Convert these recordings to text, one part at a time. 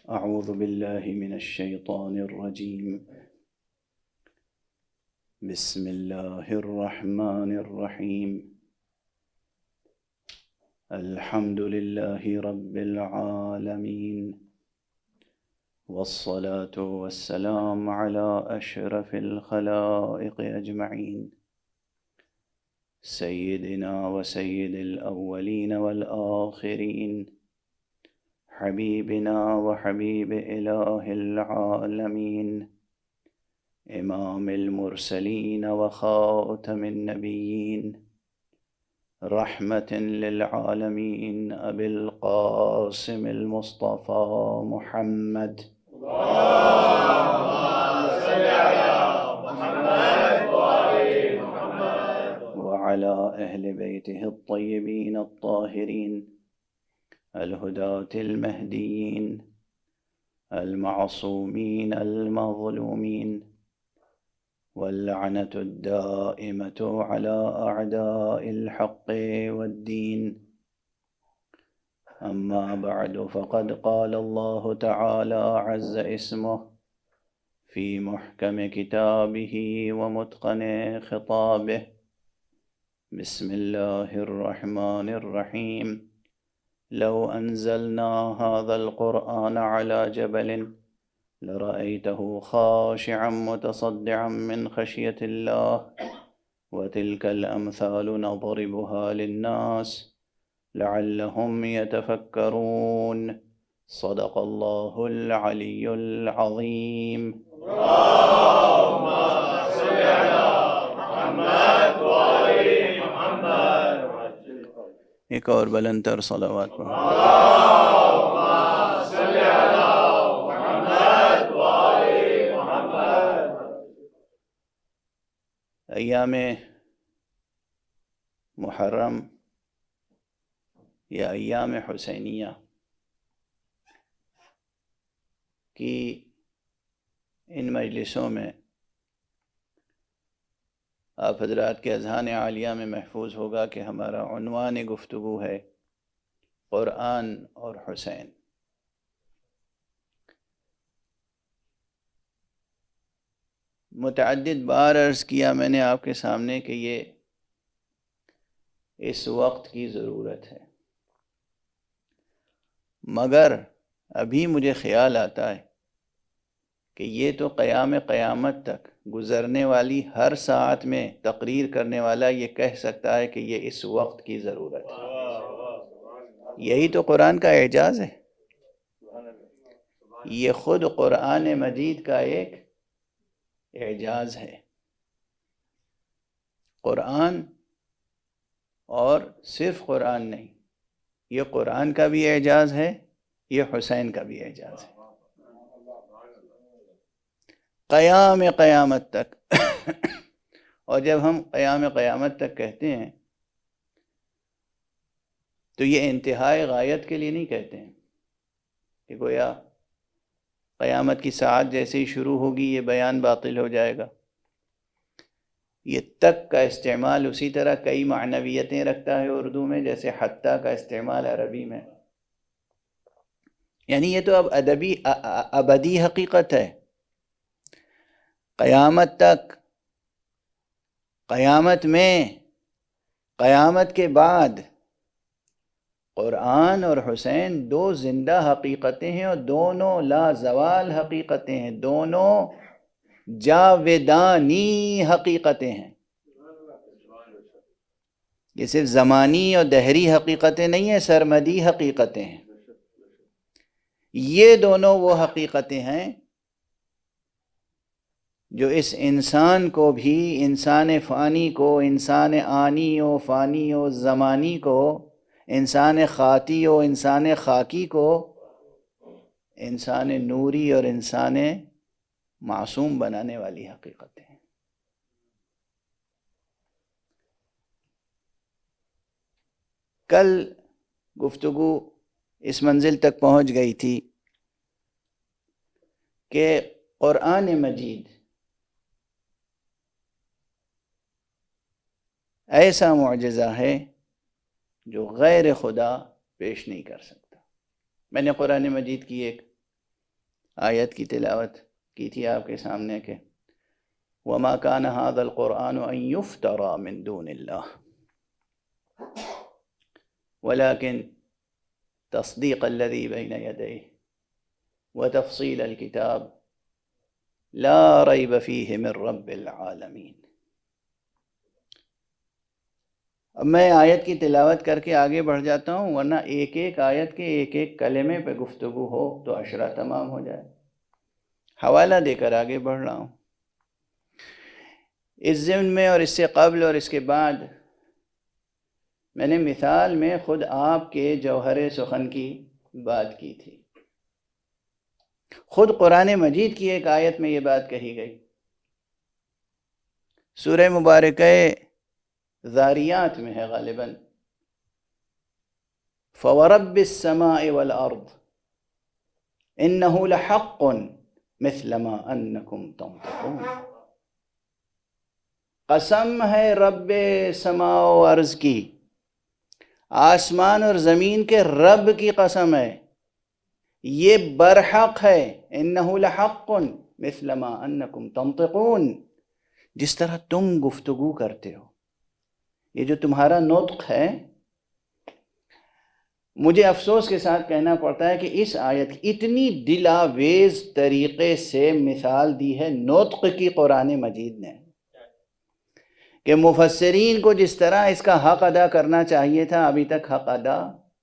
أعوذ بالله من الشيطان الرجيم. بسم الله الرحمن الرحيم. الحمد لله رب العالمين، والصلاة والسلام على أشرف الخلائق أجمعين، سيدنا وسيد الأولين والآخرين، حبيبنا وحبيب إله العالمين، إمام المرسلين وخاتم النبيين، رحمة للعالمين، أبي القاسم المصطفى محمد. اللهم صل على محمد وآل محمد وعلى أهل بيته الطيبين الطاهرين الهداة المهديين المعصومين المظلومين، واللعنة الدائمة على أعداء الحق والدين. أما بعد، فقد قال الله تعالى عز اسمه في محكم كتابه ومتقن خطابه. بسم الله الرحمن الرحيم. لو أنزلنا هذا القرآن على جبل لرأيته خاشعا متصدعا من خشية الله، وتلك الأمثال نضربها للناس لعلهم يتفكرون. صدق الله العلي العظيم. اللهم صل على محمد وآل محمد. ایک اور بلند تر صلوات پڑھو. اللهم صل على محمد وآل محمد. ایام محرم یا ایام حسینیہ کی ان مجلسوں میں آپ حضرات کے اذہان عالیہ میں محفوظ ہوگا کہ ہمارا عنوان گفتگو ہے قرآن اور حسین. متعدد بار عرض کیا میں نے آپ کے سامنے کہ یہ اس وقت کی ضرورت ہے، مگر ابھی مجھے خیال آتا ہے کہ یہ تو قیامت تک گزرنے والی ہر ساعت میں تقریر کرنے والا یہ کہہ سکتا ہے کہ یہ اس وقت کی ضرورت ہے. یہی تو قرآن کا اعجاز ہے. یہ خود قرآن مجید کا ایک اعجاز ہے. قرآن، اور صرف قرآن نہیں، یہ قرآن کا بھی اعجاز ہے، یہ حسین کا بھی اعجاز ہے. قیامت تک. اور جب ہم قیامت تک کہتے ہیں تو یہ انتہائی غایت کے لیے نہیں کہتے ہیں کہ گویا قیامت کی ساعت جیسے ہی شروع ہوگی یہ بیان باطل ہو جائے گا. یہ تک کا استعمال اسی طرح کئی معنویتیں رکھتا ہے اردو میں، جیسے حتیٰ کا استعمال عربی میں. یعنی یہ تو اب ابدی حقیقت ہے. قیامت تک، قیامت میں، قیامت کے بعد قرآن اور حسین دو زندہ حقیقتیں ہیں، اور دونوں لا زوال حقیقتیں ہیں، دونوں جاودانی حقیقتیں ہیں. یہ صرف زمانی اور دہری حقیقتیں نہیں ہیں، سرمدی حقیقتیں ہیں. یہ دونوں وہ حقیقتیں ہیں جو اس انسان کو بھی، انسان فانی کو، انسان آنی و فانی و زمانی کو، انسان خاطی و انسان خاکی کو، انسان نوری اور انسان معصوم بنانے والی حقیقتیں ہیں. کل گفتگو اس منزل تک پہنچ گئی تھی کہ قرآن مجید ایسا معجزہ ہے جو غیر خدا پیش نہیں کر سکتا. میں نے قرآن مجید کی ایک آیت کی تلاوت کی تھی آپ کے سامنے کہ وَمَا كَانَ هَذَا الْقُرْآنُ أَن يُفْتَرَى مِن دُونِ اللَّهِ وَلَكِن تَصْدِيقَ الَّذِي بَيْنَ يَدَيْهِ وَتَفْصِيلَ الْكِتَابِ لَا رَيْبَ فِيهِ مِن رَبِّ الْعَالَمِينَ۔ اب میں آیت کی تلاوت کر کے آگے بڑھ جاتا ہوں، ورنہ ایک ایک آیت کے ایک ایک کلمے پہ گفتگو ہو تو عشرہ تمام ہو جائے۔ حوالہ دے کر آگے بڑھ رہا ہوں۔ اس ضمن میں اور اس سے قبل اور اس کے بعد میں نے مثال میں خود آپ کے جوہر سخن کی بات کی تھی۔ خود قرآن مجید کی ایک آیت میں یہ بات کہی گئی، سورہ مبارکہ ذاریات میں ہے غالباً، فَوَرَبِّ السَّمَاءِ وَالْأَرْضِ إِنَّهُ لَحَقٌّ مِثْلَ مَا أَنَّكُمْ تَنطِقُونَ۔ قسم ہے رب سماء و ارض کی، آسمان اور زمین کے رب کی قسم ہے، یہ برحق ہے، انہ لحق مثل ما انکم تنطقون، جس طرح تم گفتگو کرتے ہو، یہ جو تمہارا نطق ہے۔ مجھے افسوس کے ساتھ کہنا پڑتا ہے کہ اس آیت کی اتنی دلاویز طریقے سے مثال دی ہے نطق کی قرآن مجید نے کہ مفسرین کو جس طرح اس کا حق ادا کرنا چاہیے تھا ابھی تک حق ادا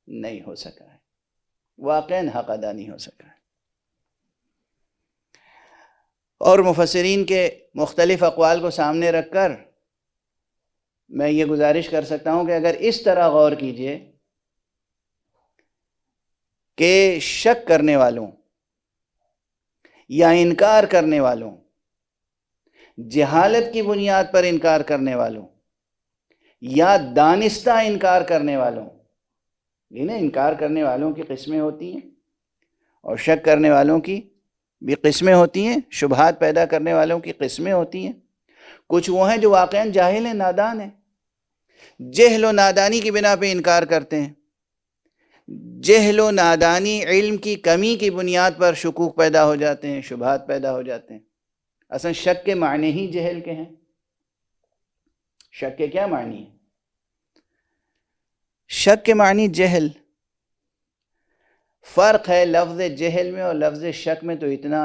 نہیں ہو سکا ہے، واقعاً حق ادا نہیں ہو سکا ہے۔ اور مفسرین کے مختلف اقوال کو سامنے رکھ کر میں یہ گزارش کر سکتا ہوں کہ اگر اس طرح غور کیجئے کہ شک کرنے والوں یا انکار کرنے والوں، جہالت کی بنیاد پر انکار کرنے والوں یا دانستہ انکار کرنے والوں، انکار کرنے والوں کی قسمیں ہوتی ہیں اور شک کرنے والوں کی بھی قسمیں ہوتی ہیں، شبہات پیدا کرنے والوں کی قسمیں ہوتی ہیں۔ کچھ وہ ہیں جو واقعاً جاہل ہیں، نادان ہیں، جہل و نادانی کی بنا پہ انکار کرتے ہیں۔ جہل و نادانی، علم کی کمی کی بنیاد پر شکوک پیدا ہو جاتے ہیں، شبہات پیدا ہو جاتے ہیں۔ اصلا شک کے معنی ہی جہل کے ہیں۔ شک کے کیا معنی ہیں؟ شک کے معنی جہل۔ فرق ہے لفظ جہل میں اور لفظ شک میں تو اتنا،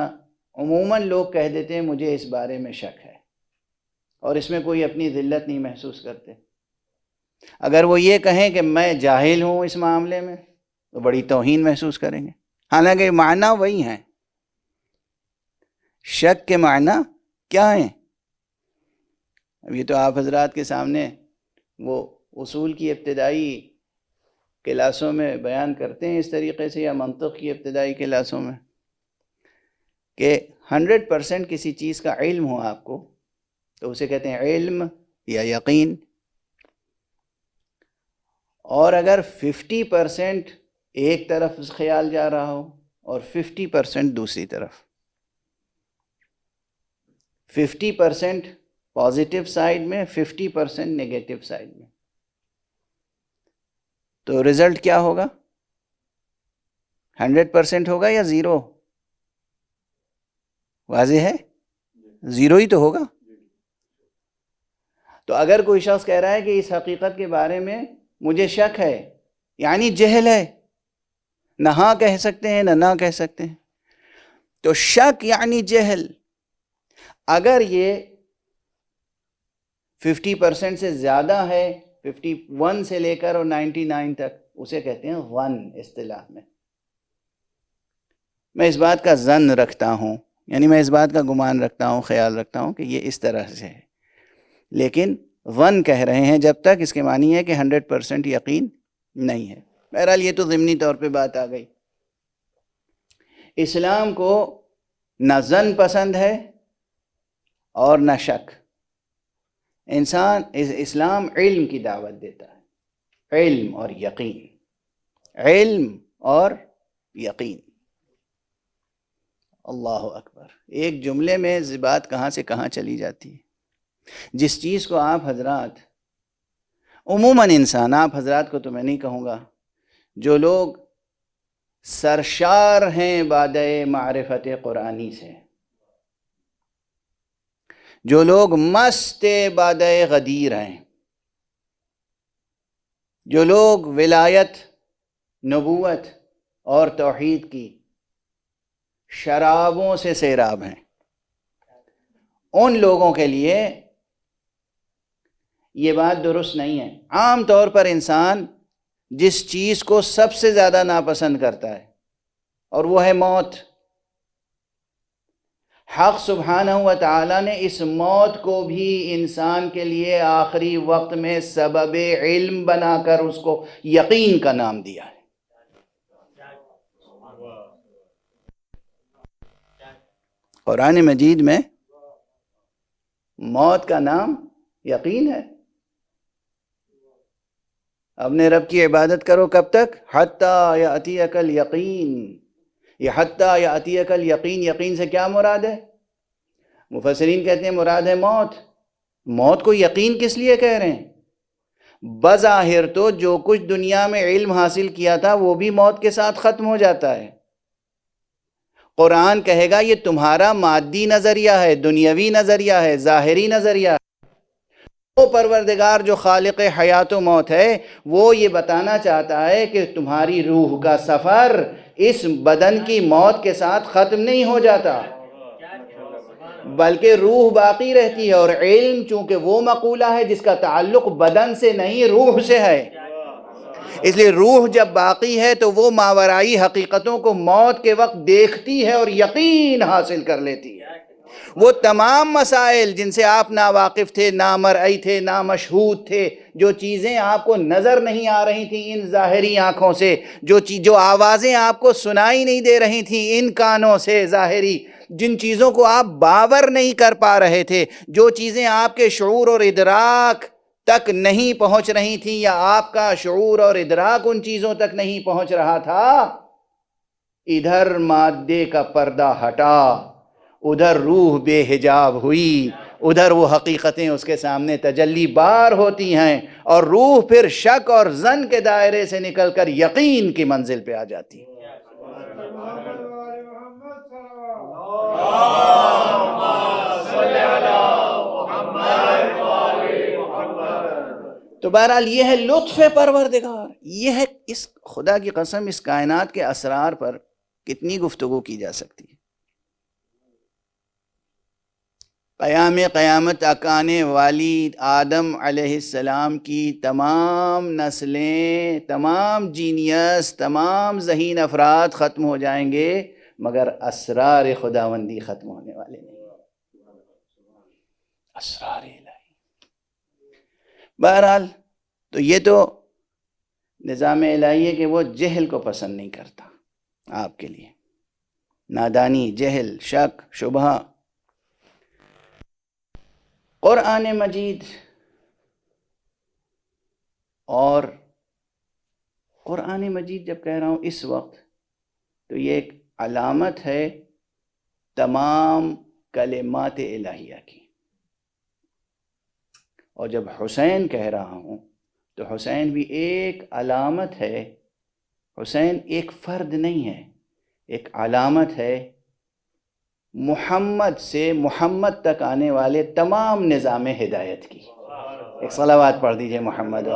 عموماً لوگ کہہ دیتے ہیں مجھے اس بارے میں شک ہے، اور اس میں کوئی اپنی ذلت نہیں محسوس کرتے۔ اگر وہ یہ کہیں کہ میں جاہل ہوں اس معاملے میں تو بڑی توہین محسوس کریں گے، حالانکہ معنی وہی ہیں۔ شک کے معنی کیا ہیں؟ اب یہ تو آپ حضرات کے سامنے وہ اصول کی ابتدائی کلاسوں میں بیان کرتے ہیں اس طریقے سے، یا منطق کی ابتدائی کلاسوں میں، کہ 100% کسی چیز کا علم ہو آپ کو تو اسے کہتے ہیں علم یا یقین، اور اگر 50% ایک طرف خیال جا رہا ہو اور 50% دوسری طرف، 50% پازیٹیو سائڈ میں، 50% نیگیٹو سائڈ میں، تو رزلٹ کیا ہوگا؟ 100% ہوگا یا زیرو؟ واضح ہے، زیرو ہی تو ہوگا۔ تو اگر کوئی شخص کہہ رہا ہے کہ اس حقیقت کے بارے میں مجھے شک ہے، یعنی جہل ہے، نہ ہاں کہہ سکتے ہیں نہ کہہ سکتے ہیں، تو شک یعنی جہل۔ اگر یہ 50% سے زیادہ ہے، 51 سے لے کر اور 99 تک، اسے کہتے ہیں ظن اصطلاح میں۔ میں اس بات کا ظن رکھتا ہوں، یعنی میں اس بات کا گمان رکھتا ہوں، خیال رکھتا ہوں کہ یہ اس طرح سے ہے، لیکن ظن کہہ رہے ہیں جب تک اس کے معنی ہے کہ 100% یقین نہیں ہے۔ بہرحال یہ تو ضمنی طور پہ بات آ گئی۔ اسلام کو نہ ظن پسند ہے اور نہ شک۔ اسلام علم کی دعوت دیتا ہے، علم اور یقین، علم اور یقین۔ اللہ اکبر، ایک جملے میں بات کہاں سے کہاں چلی جاتی ہے۔ جس چیز کو آپ حضرات، عموماً انسان، آپ حضرات کو تو میں نہیں کہوں گا، جو لوگ سرشار ہیں بادہ معرفت قرآنی سے، جو لوگ مست بادہ غدیر ہیں، جو لوگ ولایت، نبوت اور توحید کی شرابوں سے سیراب ہیں، ان لوگوں کے لیے یہ بات درست نہیں ہے۔ عام طور پر انسان جس چیز کو سب سے زیادہ ناپسند کرتا ہے اور وہ ہے موت، حق سبحانہ و تعالیٰ نے اس موت کو بھی انسان کے لیے آخری وقت میں سبب علم بنا کر اس کو یقین کا نام دیا ہے۔ قرآن مجید میں موت کا نام یقین ہے۔ اپنے رب کی عبادت کرو کب تک؟ حتیٰ یأتیک الیقین۔ یہ حتیٰ یأتیک الیقین، یقین سے کیا مراد ہے؟ مفسرین کہتے ہیں مراد ہے موت۔ موت کو یقین کس لیے کہہ رہے ہیں؟ بظاہر تو جو کچھ دنیا میں علم حاصل کیا تھا وہ بھی موت کے ساتھ ختم ہو جاتا ہے۔ قرآن کہے گا یہ تمہارا مادی نظریہ ہے، دنیاوی نظریہ ہے، ظاہری نظریہ ہے۔ وہ پروردگار جو خالق حیات و موت ہے وہ یہ بتانا چاہتا ہے کہ تمہاری روح کا سفر اس بدن کی موت کے ساتھ ختم نہیں ہو جاتا، بلکہ روح باقی رہتی ہے، اور علم چونکہ وہ مقولہ ہے جس کا تعلق بدن سے نہیں روح سے ہے، اس لیے روح جب باقی ہے تو وہ ماورائی حقیقتوں کو موت کے وقت دیکھتی ہے اور یقین حاصل کر لیتی ہے۔ وہ تمام مسائل جن سے آپ ناواقف تھے، نامرئی تھے، نامشہود تھے، جو چیزیں آپ کو نظر نہیں آ رہی تھیں ان ظاہری آنکھوں سے، جو آوازیں آپ کو سنائی نہیں دے رہی تھیں ان کانوں سے ظاہری، جن چیزوں کو آپ باور نہیں کر پا رہے تھے، جو چیزیں آپ کے شعور اور ادراک تک نہیں پہنچ رہی تھیں، یا آپ کا شعور اور ادراک ان چیزوں تک نہیں پہنچ رہا تھا، ادھر مادے کا پردہ ہٹا، ادھر روح بے حجاب ہوئی، ادھر وہ حقیقتیں اس کے سامنے تجلی بار ہوتی ہیں، اور روح پھر شک اور ظن کے دائرے سے نکل کر یقین کی منزل پہ آ جاتی ہے۔ تو بہرحال یہ ہے لطف پروردگار، یہ ہے اس خدا کی قسم اس کائنات کے اسرار پر کتنی گفتگو کی جا سکتی ہے۔ قیامت تک آنے والی آدم علیہ السلام کی تمام نسلیں، تمام جینیس، تمام ذہین افراد ختم ہو جائیں گے، مگر اسرار خداوندی ختم ہونے والے نہیں۔ اسرار الہی۔ بہرحال تو یہ تو نظام الہی ہے کہ وہ جہل کو پسند نہیں کرتا آپ کے لیے، نادانی، جہل، شک، شبہ۔ قرآن مجید اور قرآن مجید جب کہہ رہا ہوں اس وقت تو یہ ایک علامت ہے تمام کلمات الہیہ کی، اور جب حسین کہہ رہا ہوں تو حسین بھی ایک علامت ہے۔ حسین ایک فرد نہیں ہے، ایک علامت ہے محمد سے محمد تک آنے والے تمام نظام ہدایت کی۔ ایک صلوات پڑھ دیجئے محمد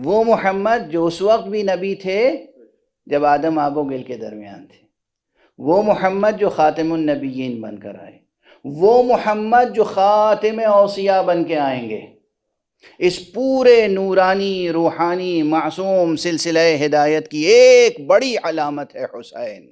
وہ محمد جو اس وقت بھی نبی تھے جب آدم آب و گل کے درمیان تھے، وہ محمد جو خاتم النبیین بن کر آئے، وہ محمد جو خاتم اوصیاء بن کے آئیں گے، اس پورے نورانی روحانی معصوم سلسلہ ہدایت کی ایک بڑی علامت ہے حسین۔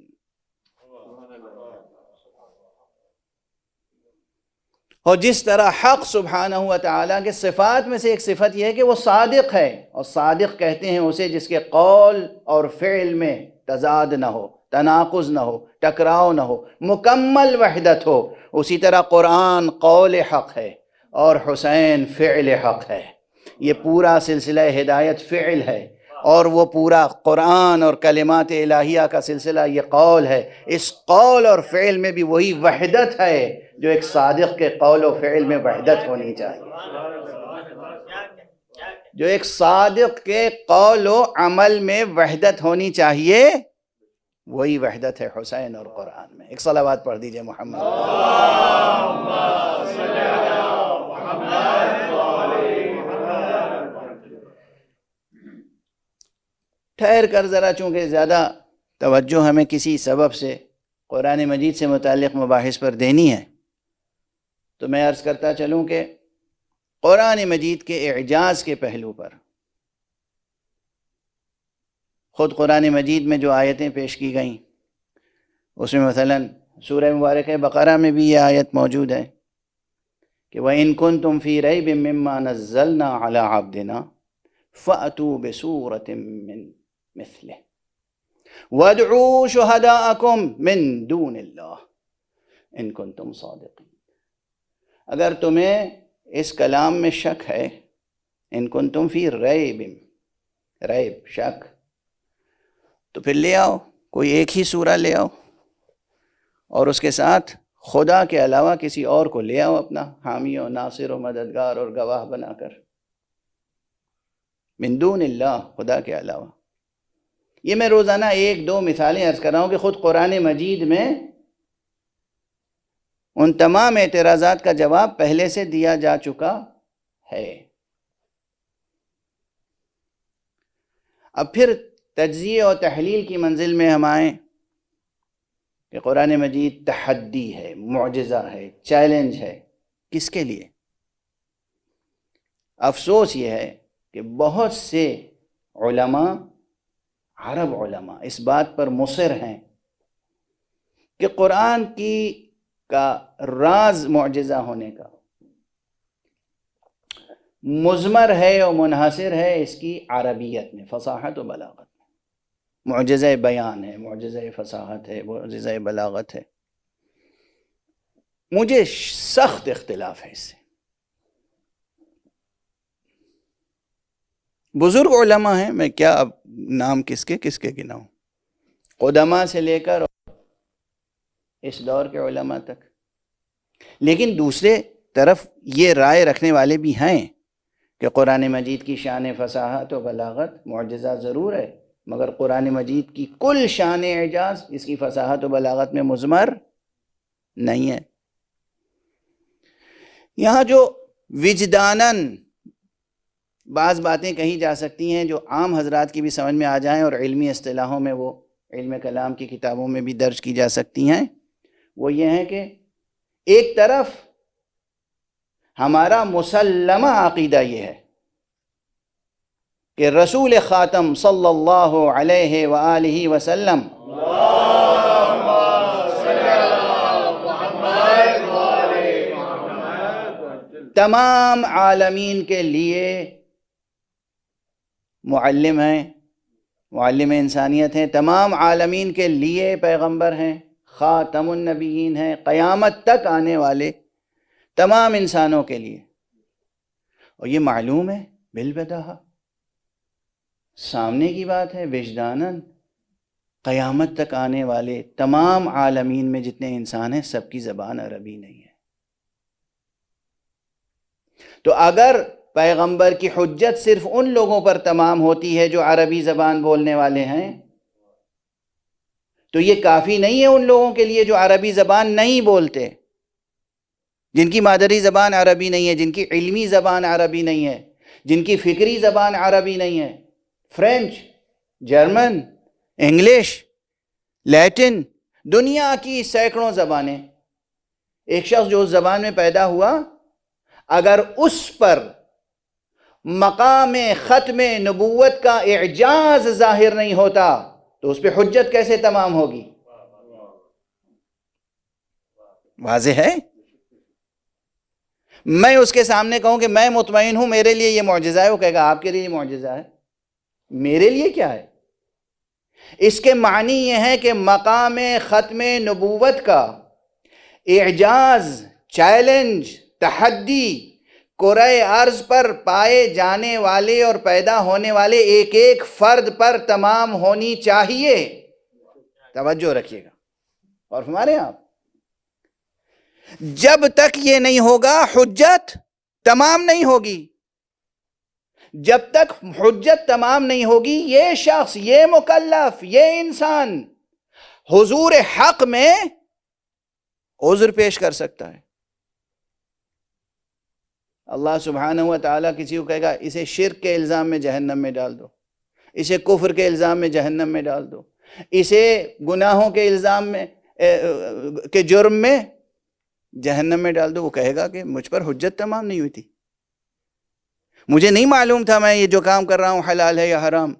اور جس طرح حق سبحانہ و تعالیٰ کے صفات میں سے ایک صفت یہ ہے کہ وہ صادق ہے، اور صادق کہتے ہیں اسے جس کے قول اور فعل میں تضاد نہ ہو، تناقض نہ ہو، ٹکراؤ نہ ہو، مکمل وحدت ہو۔ اسی طرح قرآن قول حق ہے اور حسین فعل حق ہے۔ یہ پورا سلسلہ ہدایت فعل ہے، اور وہ پورا قرآن اور کلمات الہیہ کا سلسلہ یہ قول ہے. اس قول اور فعل میں بھی وہی وحدت ہے جو ایک صادق کے قول و فعل میں وحدت ہونی چاہیے. جو ایک صادق کے قول و عمل میں وحدت ہونی چاہیے وہی وحدت ہے حسین اور قرآن میں. ایک صلوات پڑھ دیجئے محمد. ٹھہر کر ذرا، چونکہ زیادہ توجہ ہمیں کسی سبب سے قرآن مجید سے متعلق مباحث پر دینی ہے، تو میں عرض کرتا چلوں کہ قرآن مجید کے اعجاز کے پہلو پر خود قرآن مجید میں جو آیتیں پیش کی گئیں اس میں مثلا سورہ مبارکہ بقرہ میں بھی یہ آیت موجود ہے کہ وَإِن كُنتُمْ فِي رَيْبٍ مِّمَّا نَزَّلْنَا عَلَىٰ عَبْدِنَا فَأْتُوا بِسُورَةٍ مِّن مِثْلِهِ وَادْعُوا شُهَدَاءَكُم مِّن دُونِ اللَّهِ إِن كُنتُمْ صَادِقِينَ. اگر تمہیں اس کلام میں شک ہے، ان کنتم فی ریب، ریب شک، تو پھر لے آؤ کوئی ایک ہی سورہ لے آؤ اور اس کے ساتھ خدا کے علاوہ کسی اور کو لے آؤ اپنا حامی و ناصر و مددگار اور گواہ بنا کر. من دون اللہ، خدا کے علاوہ. یہ میں روزانہ ایک دو مثالیں عرض کر رہا ہوں کہ خود قرآن مجید میں ان تمام اعتراضات کا جواب پہلے سے دیا جا چکا ہے. اب پھر تجزیے اور تحلیل کی منزل میں ہم آئیں کہ قرآن مجید تحدی ہے، معجزہ ہے، چیلنج ہے. کس کے لیے؟ افسوس یہ ہے کہ بہت سے علماء، عرب علماء اس بات پر مصر ہیں کہ قرآن کا راز معجزہ ہونے کا مضمر ہے اور منحصر ہے اس کی عربیت میں، فصاحت و بلاغت میں. معجزہ بیان ہے، معجزہ فصاحت ہے، معجزہ بلاغت ہے. مجھے سخت اختلاف ہے اس سے. بزرگ علماء ہیں، میں کیا اب نام کس کے گناؤں، قدماء سے لے کر اس دور کے علماء تک. لیکن دوسرے طرف یہ رائے رکھنے والے بھی ہیں کہ قرآن مجید کی شان فصاحت و بلاغت معجزہ ضرور ہے، مگر قرآن مجید کی کل شان اعجاز اس کی فصاحت و بلاغت میں مضمر نہیں ہے. یہاں جو وجداناً بعض باتیں کہی جا سکتی ہیں جو عام حضرات کی بھی سمجھ میں آ جائیں اور علمی اصطلاحوں میں وہ علم کلام کی کتابوں میں بھی درج کی جا سکتی ہیں، وہ یہ ہیں کہ ایک طرف ہمارا مسلمہ عقیدہ یہ ہے کہ رسول خاتم صلی اللہ علیہ وآلہ وسلم تمام عالمین کے لیے معلم ہیں، معلم انسانیت ہیں، تمام عالمین کے لیے پیغمبر ہیں، خاتم النبیین ہیں، قیامت تک آنے والے تمام انسانوں کے لیے. اور یہ معلوم ہے بالبداہہ، سامنے کی بات ہے، وجداناً قیامت تک آنے والے تمام عالمین میں جتنے انسان ہیں سب کی زبان عربی نہیں ہے. تو اگر پیغمبر کی حجت صرف ان لوگوں پر تمام ہوتی ہے جو عربی زبان بولنے والے ہیں، تو یہ کافی نہیں ہے ان لوگوں کے لیے جو عربی زبان نہیں بولتے، جن کی مادری زبان عربی نہیں ہے، جن کی علمی زبان عربی نہیں ہے، جن کی فکری زبان عربی نہیں ہے. فرینچ، جرمن، انگلش، لیٹن، دنیا کی سینکڑوں زبانیں. ایک شخص جو اس زبان میں پیدا ہوا، اگر اس پر مقام ختم نبوت کا اعجاز ظاہر نہیں ہوتا تو اس پہ حجت کیسے تمام ہوگی؟ واضح ہے. میں اس کے سامنے کہوں کہ میں مطمئن ہوں میرے لیے یہ معجزہ ہے، وہ کہے گا آپ کے لیے یہ معجزہ ہے، میرے لیے کیا ہے؟ اس کے معنی یہ ہے کہ مقام ختم نبوت کا اعجاز، چیلنج، تحدی کرۂ ارض پر پائے جانے والے اور پیدا ہونے والے ایک ایک فرد پر تمام ہونی چاہیے. توجہ رکھیے گا اور ہمارے آپ جب تک یہ نہیں ہوگا حجت تمام نہیں ہوگی. جب تک حجت تمام نہیں ہوگی یہ شخص، یہ مکلف، یہ انسان حضور حق میں عذر پیش کر سکتا ہے. اللہ سبحانہ و تعالیٰ کسی کو کہے گا اسے شرک کے الزام میں جہنم میں ڈال دو، اسے کفر کے الزام میں جہنم میں ڈال دو، اسے گناہوں کے الزام میں کے جرم میں جہنم میں ڈال دو. وہ کہے گا کہ مجھ پر حجت تمام نہیں ہوئی تھی، مجھے نہیں معلوم تھا میں یہ جو کام کر رہا ہوں حلال ہے یا حرام،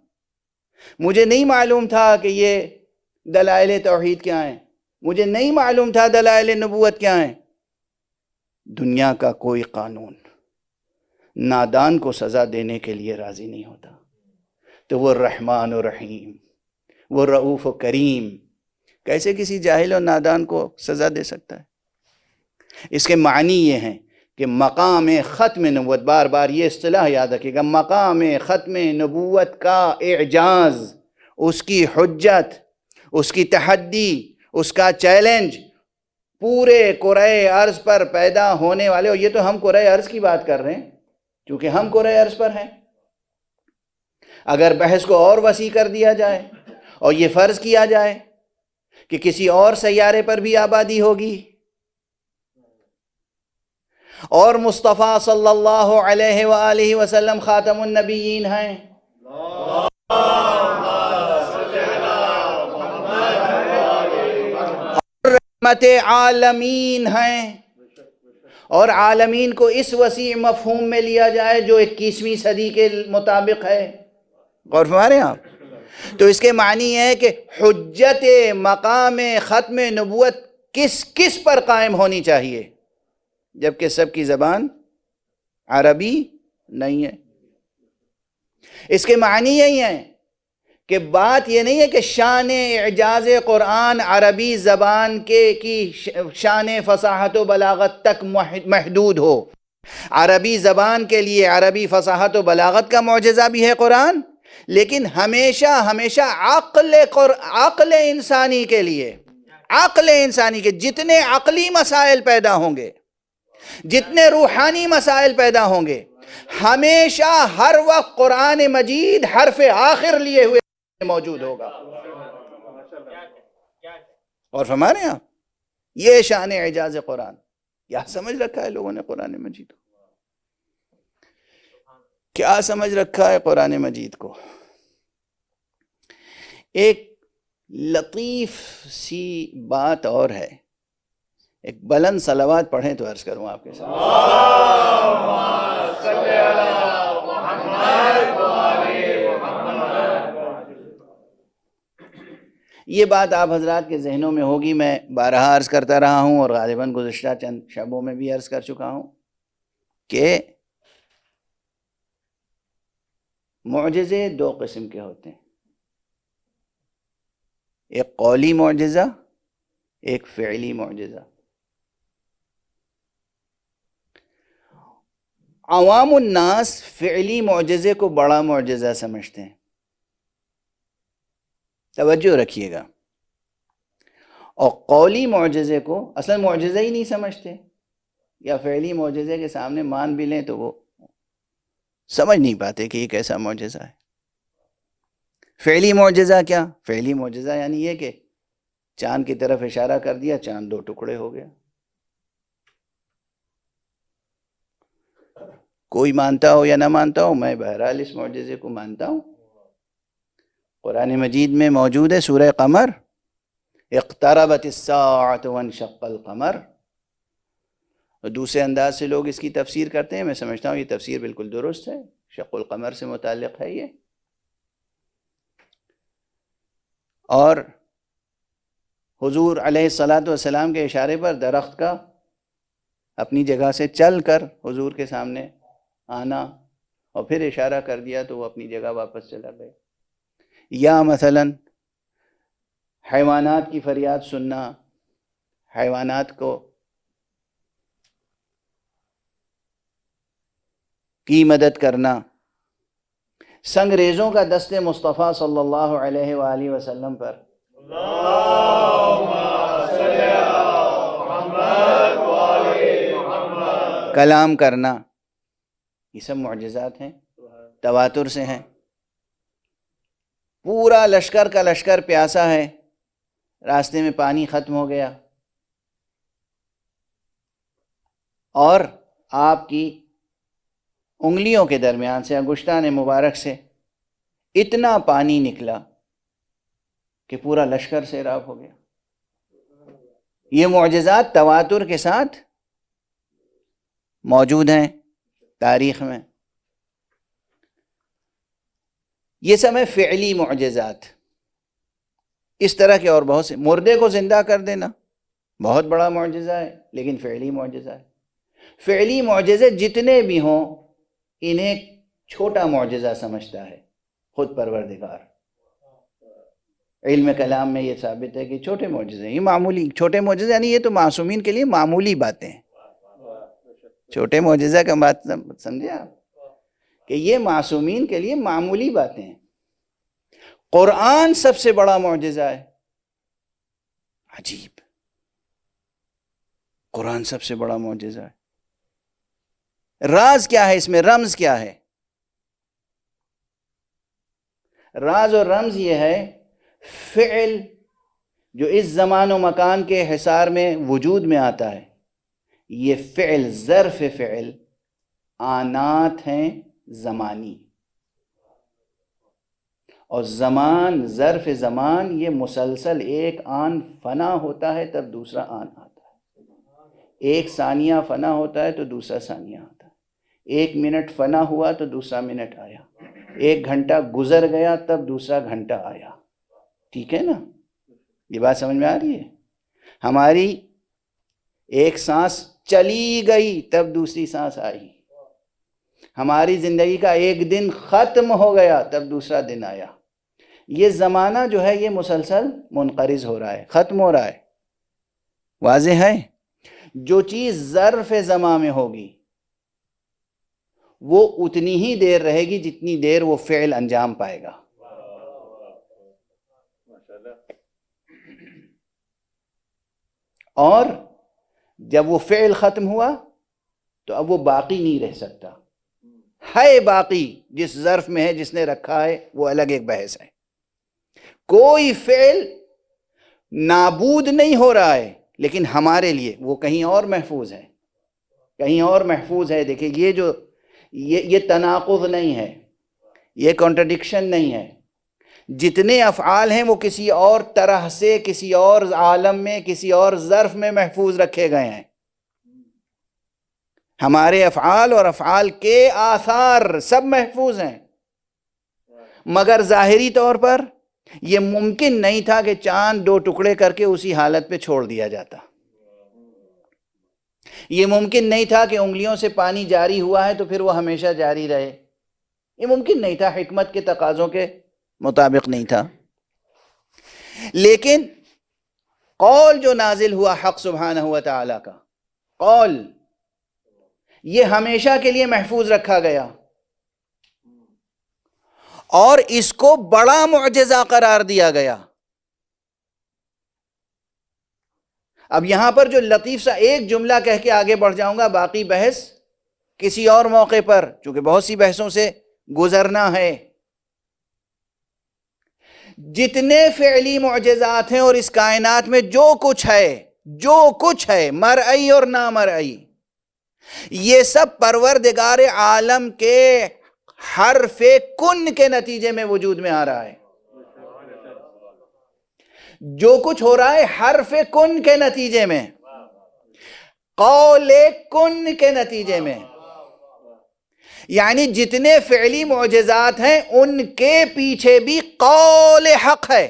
مجھے نہیں معلوم تھا کہ یہ دلائل توحید کیا ہیں، مجھے نہیں معلوم تھا دلائل نبوت کیا ہیں. دنیا کا کوئی قانون نادان کو سزا دینے کے لیے راضی نہیں ہوتا، تو وہ رحمان و رحیم، وہ رؤوف و کریم کیسے کسی جاہل و نادان کو سزا دے سکتا ہے؟ اس کے معنی یہ ہیں کہ مقام ختم نبوت، بار بار یہ اصطلاح یاد رکھیے گا، مقام ختم نبوت کا اعجاز، اس کی حجت، اس کی تحدی، اس کا چیلنج پورے کرۂ ارض پر پیدا ہونے والے. اور یہ تو ہم کرۂ ارض کی بات کر رہے ہیں کیونکہ ہم کرۂ ارض پر ہیں. اگر بحث کو اور وسیع کر دیا جائے اور یہ فرض کیا جائے کہ کسی اور سیارے پر بھی آبادی ہوگی اور مصطفیٰ صلی اللہ علیہ وآلہ وسلم خاتم النبیین ہیں، رحمت عالمین ہیں، اور عالمین کو اس وسیع مفہوم میں لیا جائے جو 21ویں صدی کے مطابق ہے. غور فرما رہے ہیں آپ؟ تو اس کے معنی ہے کہ حجت مقام ختم نبوت کس کس پر قائم ہونی چاہیے، جبکہ سب کی زبان عربی نہیں ہے. اس کے معنی یہی ہیں کہ بات یہ نہیں ہے کہ شان اعجاز قرآن عربی زبان کی شان فصاحت و بلاغت تک محدود ہو. عربی زبان کے لیے عربی فصاحت و بلاغت کا معجزہ بھی ہے قرآن، لیکن ہمیشہ ہمیشہ عقل انسانی کے لیے، عقل انسانی کے جتنے عقلی مسائل پیدا ہوں گے، جتنے روحانی مسائل پیدا ہوں گے، ہمیشہ ہر وقت قرآن مجید حرف آخر لیے ہوئے موجود ہوگا. اور فرما رہے ہیں آپ، یہ شان اعجاز قرآن. کیا سمجھ رکھا ہے لوگوں نے قرآن مجید کو؟ کیا سمجھ رکھا ہے قرآن مجید کو؟ ایک لطیف سی بات اور ہے، ایک بلند صلوات پڑھیں تو عرض کروں آپ کے ساتھ. یہ بات آپ حضرات کے ذہنوں میں ہوگی، میں بارہا عرض کرتا رہا ہوں اور غالباً گزشتہ چند شبوں میں بھی عرض کر چکا ہوں کہ معجزے دو قسم کے ہوتے ہیں، ایک قولی معجزہ، ایک فعلی معجزہ. عوام الناس فعلی معجزے کو بڑا معجزہ سمجھتے ہیں، توجہ رکھیے گا، اور قولی معجزے کو اصلا معجزہ ہی نہیں سمجھتے، یا فعلی معجزے کے سامنے مان بھی لیں تو وہ سمجھ نہیں پاتے کہ یہ کیسا معجزہ ہے. فعلی معجزہ کیا؟ فعلی معجزہ یعنی یہ کہ چاند کی طرف اشارہ کر دیا، چاند دو ٹکڑے ہو گیا. کوئی مانتا ہو یا نہ مانتا ہو، میں بہرحال اس معجزے کو مانتا ہوں. قرآن مجید میں موجود ہے سورہ قمر، اقتربت الساعۃ وانشق القمر. اور دوسرے انداز سے لوگ اس کی تفسیر کرتے ہیں، میں سمجھتا ہوں یہ تفسیر بالکل درست ہے، شق القمر سے متعلق ہے یہ. اور حضور علیہ الصلاۃ والسلام کے اشارے پر درخت کا اپنی جگہ سے چل کر حضور کے سامنے آنا اور پھر اشارہ کر دیا تو وہ اپنی جگہ واپس چلا گیا. یا مثلا حیوانات کی فریاد سننا، حیوانات کو کی مدد کرنا، سنگریزوں کا دست مصطفیٰ صلی اللہ علیہ وآلہ وسلم پر کلام کرنا، یہ سب معجزات ہیں، تواتر سے ہیں۔ پورا لشکر کا لشکر پیاسا ہے، راستے میں پانی ختم ہو گیا، اور آپ کی انگلیوں کے درمیان سے، انگشتان مبارک سے اتنا پانی نکلا کہ پورا لشکر سیراب ہو گیا۔ یہ معجزات تواتر کے ساتھ موجود ہیں تاریخ میں۔ یہ سب ہے فعلی معجزات۔ اس طرح کے اور بہت سے، مردے کو زندہ کر دینا بہت بڑا معجزہ ہے، لیکن فعلی معجزہ ہے۔ فعلی معجزے جتنے بھی ہوں انہیں چھوٹا معجزہ سمجھتا ہے خود پروردگار۔ علم کلام میں یہ ثابت ہے کہ چھوٹے معجزے، یہ معمولی چھوٹے معجزے، یعنی یہ تو معصومین کے لیے معمولی باتیں ہیں۔ چھوٹے معجزہ کا بات سمجھے آپ، کہ یہ معصومین کے لیے معمولی باتیں ہیں۔ قرآن سب سے بڑا معجزہ ہے۔ عجیب، قرآن سب سے بڑا معجزہ ہے۔ راز کیا ہے اس میں؟ رمز کیا ہے؟ راز اور رمز یہ ہے، فعل جو اس زمان و مکان کے حصار میں وجود میں آتا ہے، یہ فعل ظرف فعل آنات ہیں زمانی، اور زمان ظرف زمان یہ مسلسل ایک آن فنا ہوتا ہے تب دوسرا آن آتا ہے، ایک ثانیہ فنا ہوتا ہے تو دوسرا ثانیہ آتا ہے، ایک منٹ فنا ہوا تو دوسرا منٹ آیا، ایک گھنٹہ گزر گیا تب دوسرا گھنٹہ آیا۔ ٹھیک ہے نا؟ یہ بات سمجھ میں آ رہی ہے؟ ہماری ایک سانس چلی گئی تب دوسری سانس آئی، ہماری زندگی کا ایک دن ختم ہو گیا تب دوسرا دن آیا۔ یہ زمانہ جو ہے یہ مسلسل منقرض ہو رہا ہے، ختم ہو رہا ہے۔ واضح ہے؟ جو چیز ظرف زمان میں ہوگی وہ اتنی ہی دیر رہے گی جتنی دیر وہ فعل انجام پائے گا۔ اور جب وہ فعل ختم ہوا تو اب وہ باقی نہیں رہ سکتا، ہے باقی جس ظرف میں ہے، جس نے رکھا ہے وہ الگ ایک بحث ہے۔ کوئی فعل نابود نہیں ہو رہا ہے، لیکن ہمارے لیے وہ کہیں اور محفوظ ہے، کہیں اور محفوظ ہے۔ دیکھیں یہ جو یہ تناقض نہیں ہے، یہ کانٹرڈکشن نہیں ہے۔ جتنے افعال ہیں وہ کسی اور طرح سے، کسی اور عالم میں، کسی اور ظرف میں محفوظ رکھے گئے ہیں۔ ہمارے افعال اور افعال کے آثار سب محفوظ ہیں، مگر ظاہری طور پر یہ ممکن نہیں تھا کہ چاند دو ٹکڑے کر کے اسی حالت پہ چھوڑ دیا جاتا۔ یہ ممکن نہیں تھا کہ انگلیوں سے پانی جاری ہوا ہے تو پھر وہ ہمیشہ جاری رہے، یہ ممکن نہیں تھا، حکمت کے تقاضوں کے مطابق نہیں تھا۔ لیکن قول جو نازل ہوا حق سبحانہ و تعالیٰ کا قول، یہ ہمیشہ کے لیے محفوظ رکھا گیا، اور اس کو بڑا معجزہ قرار دیا گیا۔ اب یہاں پر جو لطیف سا ایک جملہ کہہ کے آگے بڑھ جاؤں گا، باقی بحث کسی اور موقع پر، چونکہ بہت سی بحثوں سے گزرنا ہے۔ جتنے فعلی معجزات ہیں اور اس کائنات میں جو کچھ ہے مرئی اور نامرئی، یہ سب پروردگار عالم کے حرف کن کے نتیجے میں وجود میں آ رہا ہے۔ جو کچھ ہو رہا ہے حرف کن کے نتیجے میں، قول کن کے نتیجے میں، یعنی جتنے فعلی معجزات ہیں ان کے پیچھے بھی قول حق ہے۔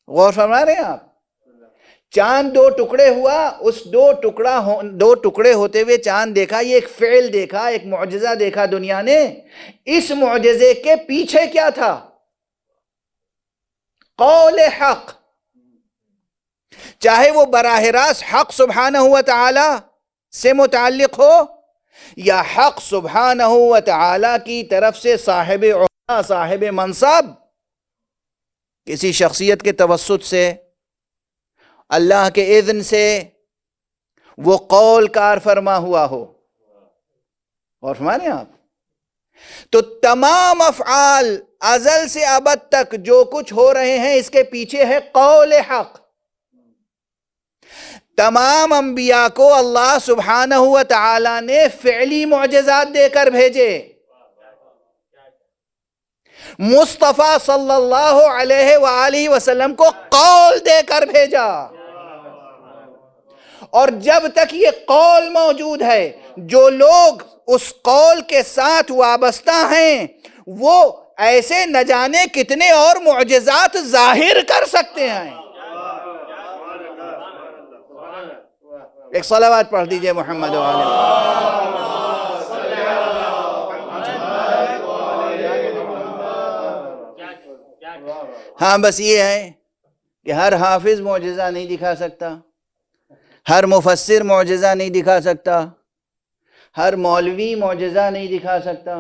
غور فرما رہے ہیں آپ؟ چاند دو ٹکڑے ہوا، اس دو ٹکڑے ہوتے ہوئے چاند دیکھا، یہ ایک فعل دیکھا، ایک معجزہ دیکھا دنیا نے۔ اس معجزے کے پیچھے کیا تھا؟ قول حق، چاہے وہ براہ راست حق سبحانہ و تعالی سے متعلق ہو، یا حق سبحانہ و تعالی کی طرف سے صاحب عہدہ، صاحب منصب، کسی شخصیت کے توسط سے، اللہ کے اذن سے وہ قول کار فرما ہوا ہو. اور فرما رہے ہیں آپ، تو تمام افعال ازل سے ابد تک جو کچھ ہو رہے ہیں اس کے پیچھے ہے قول حق. تمام انبیاء کو اللہ سبحانہ و تعالی نے فعلی معجزات دے کر بھیجے. مصطفیٰ صلی اللہ علیہ وآلہ وسلم کو قول دے کر بھیجا. اور جب تک یہ قول موجود ہے، جو لوگ اس قول کے ساتھ وابستہ ہیں وہ ایسے نہ جانے کتنے اور معجزات ظاہر کر سکتے ہیں. ایک صلوات پڑھ دیجئے محمد و آلہ. ہاں بس یہ ہے کہ ہر حافظ معجزہ نہیں دکھا سکتا، ہر مفسر معجزہ نہیں دکھا سکتا، ہر مولوی معجزہ نہیں دکھا سکتا.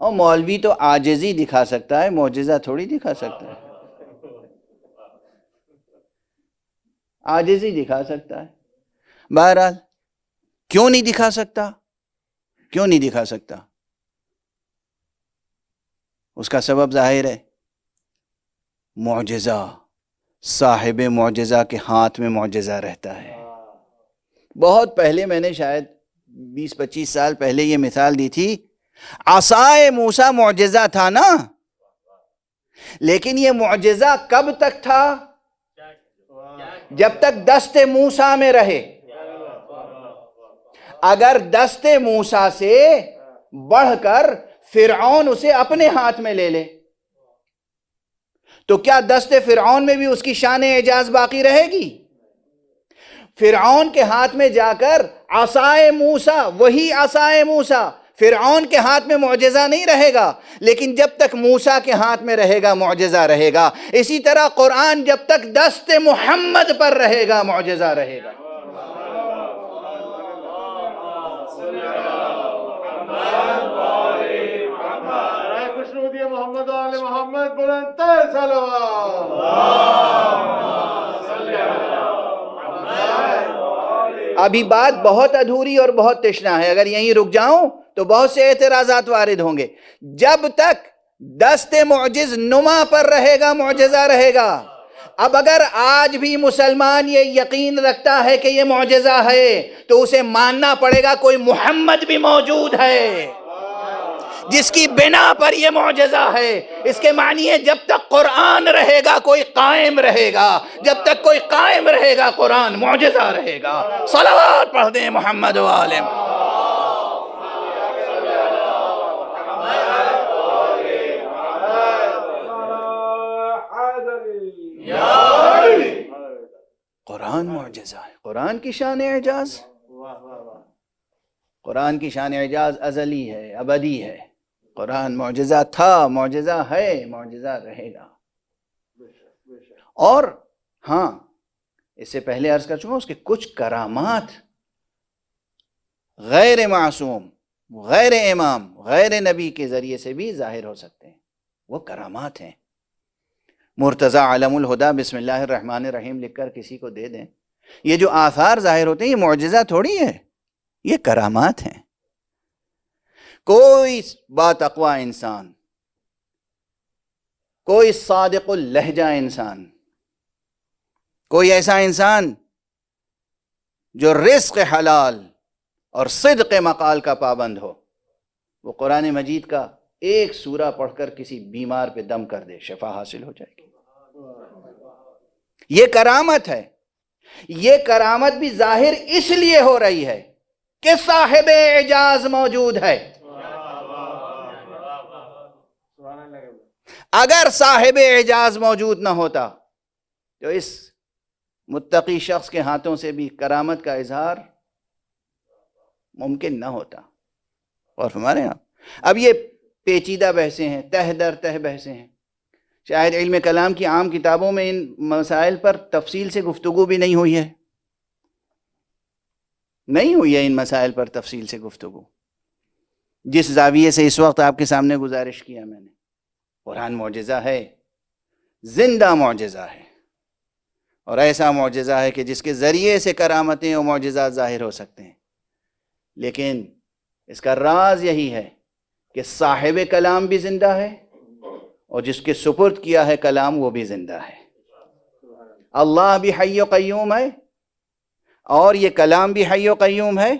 اور مولوی تو عاجزی دکھا سکتا ہے، معجزہ تھوڑی دکھا سکتا ہے. عاجزی دکھا سکتا ہے. بہرحال کیوں نہیں دکھا سکتا؟ کیوں نہیں دکھا سکتا؟ اس کا سبب ظاہر ہے، معجزہ، صاحب معجزہ کے ہاتھ میں معجزہ رہتا ہے. بہت پہلے میں نے شاید 20-25 سال پہلے یہ مثال دی تھی. عصائے موسیٰ معجزہ تھا نا، لیکن یہ معجزہ کب تک تھا؟ جب تک دست موسیٰ میں رہے. اگر دست موسیٰ سے بڑھ کر فرعون اسے اپنے ہاتھ میں لے لے تو کیا دست فرعون میں بھی اس کی شان اعجاز باقی رہے گی؟ فرعون کے ہاتھ میں جا کر عصائے موسیٰ، وہی عصائے موسیٰ فرعون کے ہاتھ میں معجزہ نہیں رہے گا، لیکن جب تک موسیٰ کے ہاتھ میں رہے گا معجزہ رہے گا. اسی طرح قرآن جب تک دست محمد پر رہے گا معجزہ رہے گا. محمد و آل محمد بلندتر صلوات. ابھی بات بہت ادھوری اور بہت تشنا ہے، اگر یہیں رک جاؤں تو بہت سے اعتراضات وارد ہوں گے. جب تک دست معجز نما پر رہے گا معجزہ رہے گا. اب اگر آج بھی مسلمان یہ یقین رکھتا ہے کہ یہ معجزہ ہے تو اسے ماننا پڑے گا کوئی محمد بھی موجود ہے جس کی بنا پر یہ معجزہ ہے. اس کے معنی ہے جب تک قرآن رہے گا کوئی قائم رہے گا، جب تک کوئی قائم رہے گا قرآن معجزہ رہے گا. صلوات پڑھ دیں محمد و آلہ. قرآن معجزہ ہے، قرآن کی شان اعجاز، قرآن کی شان اعجاز ازلی ہے، ابدی ہے. قرآن معجزہ تھا، معجزہ ہے، معجزہ رہے گا. اور ہاں، اس سے پہلے عرض کر چکا اس کے کچھ کرامات غیر معصوم، غیر امام، غیر نبی کے ذریعے سے بھی ظاہر ہو سکتے ہیں. وہ کرامات ہیں. مرتضی علم الہدا بسم اللہ الرحمن الرحیم لکھ کر کسی کو دے دیں. یہ جو آثار ظاہر ہوتے ہیں یہ معجزہ تھوڑی ہے، یہ کرامات ہیں. کوئی بات اقوا انسان، کوئی صادق اللہجہ انسان، کوئی ایسا انسان جو رزق حلال اور صدق مقال کا پابند ہو، وہ قرآن مجید کا ایک سورہ پڑھ کر کسی بیمار پہ دم کر دے، شفا حاصل ہو جائے گی. یہ کرامت ہے. یہ کرامت بھی ظاہر اس لیے ہو رہی ہے کہ صاحب اعجاز موجود ہے. اگر صاحب اعجاز موجود نہ ہوتا تو اس متقی شخص کے ہاتھوں سے بھی کرامت کا اظہار ممکن نہ ہوتا. اور ہمارے یہاں اب یہ پیچیدہ بحثیں ہیں، تہ در تہ بحثیں ہیں. شاید علم کلام کی عام کتابوں میں ان مسائل پر تفصیل سے گفتگو بھی نہیں ہوئی ہے. نہیں ہوئی ہے ان مسائل پر تفصیل سے گفتگو. جس زاویے سے اس وقت آپ کے سامنے گزارش کیا میں نے، قرآن معجزہ ہے، زندہ معجزہ ہے، اور ایسا معجزہ ہے کہ جس کے ذریعے سے کرامتیں اور معجزات ظاہر ہو سکتے ہیں. لیکن اس کا راز یہی ہے کہ صاحب کلام بھی زندہ ہے اور جس کے سپرد کیا ہے کلام وہ بھی زندہ ہے. اللہ بھی حی و قیوم ہے اور یہ کلام بھی حی و قیوم ہے،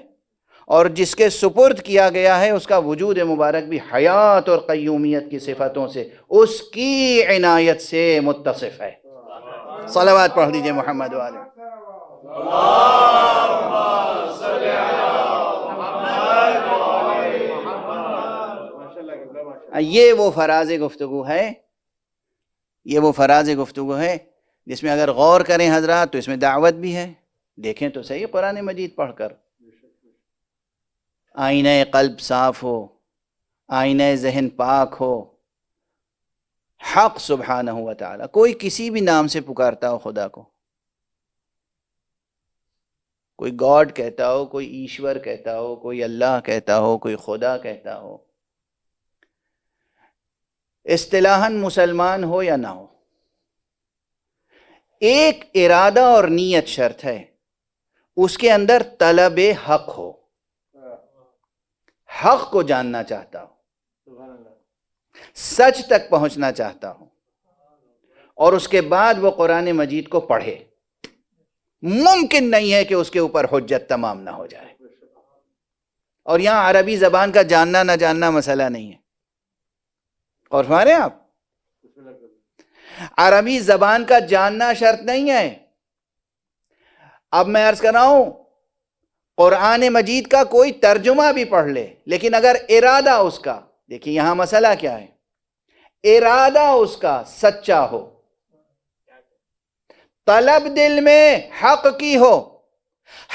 اور جس کے سپرد کیا گیا ہے اس کا وجود مبارک بھی حیات اور قیومیت کی صفتوں سے، اس کی عنایت سے متصف ہے. صلوات پڑھ دیجئے محمد والے. یہ وہ فراز گفتگو ہے، یہ وہ فراز گفتگو ہے جس میں اگر غور کریں حضرات تو اس میں دعوت بھی ہے. دیکھیں تو صحیح قرآن مجید پڑھ کر، آئینہ قلب صاف ہو، آئینہ ذہن پاک ہو، حق سبحانہ و تعالی. کوئی کسی بھی نام سے پکارتا ہو خدا کو، کوئی گاڈ کہتا ہو، کوئی ایشور کہتا ہو، کوئی اللہ کہتا ہو، کوئی خدا کہتا ہو، اصطلاحاً مسلمان ہو یا نہ ہو، ایک ارادہ اور نیت شرط ہے، اس کے اندر طلب حق ہو، حق کو جاننا چاہتا ہو، سچ تک پہنچنا چاہتا ہو، اور اس کے بعد وہ قرآن مجید کو پڑھے. ممکن نہیں ہے کہ اس کے اوپر حجت تمام نہ ہو جائے. اور یہاں عربی زبان کا جاننا نہ جاننا مسئلہ نہیں ہے. اور فرما رہے ہیں آپ، عربی زبان کا جاننا شرط نہیں ہے. اب میں عرض کر رہا ہوں قرآن مجید کا کوئی ترجمہ بھی پڑھ لے، لیکن اگر ارادہ اس کا، دیکھیے یہاں مسئلہ کیا ہے، ارادہ اس کا سچا ہو، طلب دل میں حق کی ہو،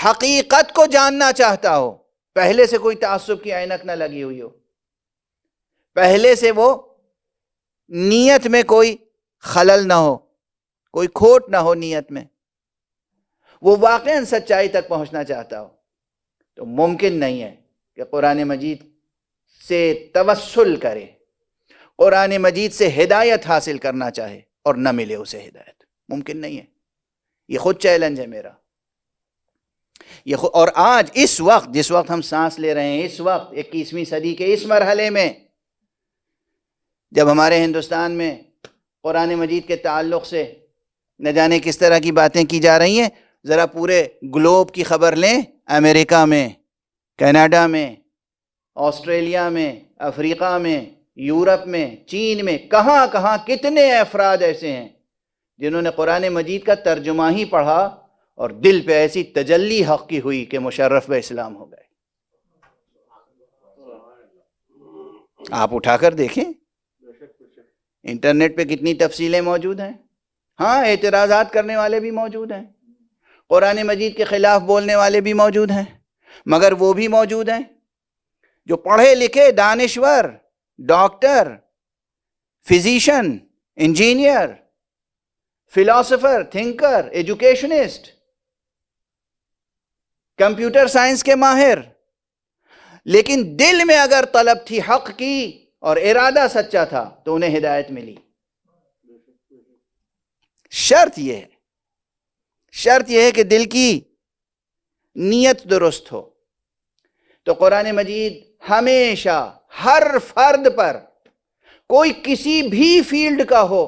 حقیقت کو جاننا چاہتا ہو، پہلے سے کوئی تعصب کی عینک نہ لگی ہوئی ہو، پہلے سے وہ نیت میں کوئی خلل نہ ہو، کوئی کھوٹ نہ ہو نیت میں، وہ واقعاً سچائی تک پہنچنا چاہتا ہو، تو ممکن نہیں ہے کہ قرآن مجید سے توسل کرے، قرآن مجید سے ہدایت حاصل کرنا چاہے اور نہ ملے اسے ہدایت. ممکن نہیں ہے. یہ خود چیلنج ہے میرا. اور آج اس وقت جس وقت ہم سانس لے رہے ہیں، اس وقت 21ویں صدی کے اس مرحلے میں جب ہمارے ہندوستان میں قرآن مجید کے تعلق سے نہ جانے کس طرح کی باتیں کی جا رہی ہیں، ذرا پورے گلوب کی خبر لیں. امریکہ میں، کینیڈا میں، آسٹریلیا میں، افریقہ میں، یورپ میں، چین میں، کہاں کہاں کتنے افراد ایسے ہیں جنہوں نے قرآن مجید کا ترجمہ ہی پڑھا اور دل پہ ایسی تجلی حق کی ہوئی کہ مشرف اسلام ہو گئے. آپ اٹھا کر دیکھیں انٹرنیٹ پہ کتنی تفصیلیں موجود ہیں. ہاں اعتراضات کرنے والے بھی موجود ہیں، قرآن مجید کے خلاف بولنے والے بھی موجود ہیں، مگر وہ بھی موجود ہیں جو پڑھے لکھے دانشور، doctor, physician, engineer, philosopher, thinker, educationist, computer science کے ماہر، لیکن دل میں اگر طلب تھی حق کی اور ارادہ سچا تھا تو انہیں ہدایت ملی. شرط یہ ہے کہ دل کی نیت درست ہو. تو قرآن مجید ہمیشہ ہر فرد پر، کوئی کسی بھی فیلڈ کا ہو،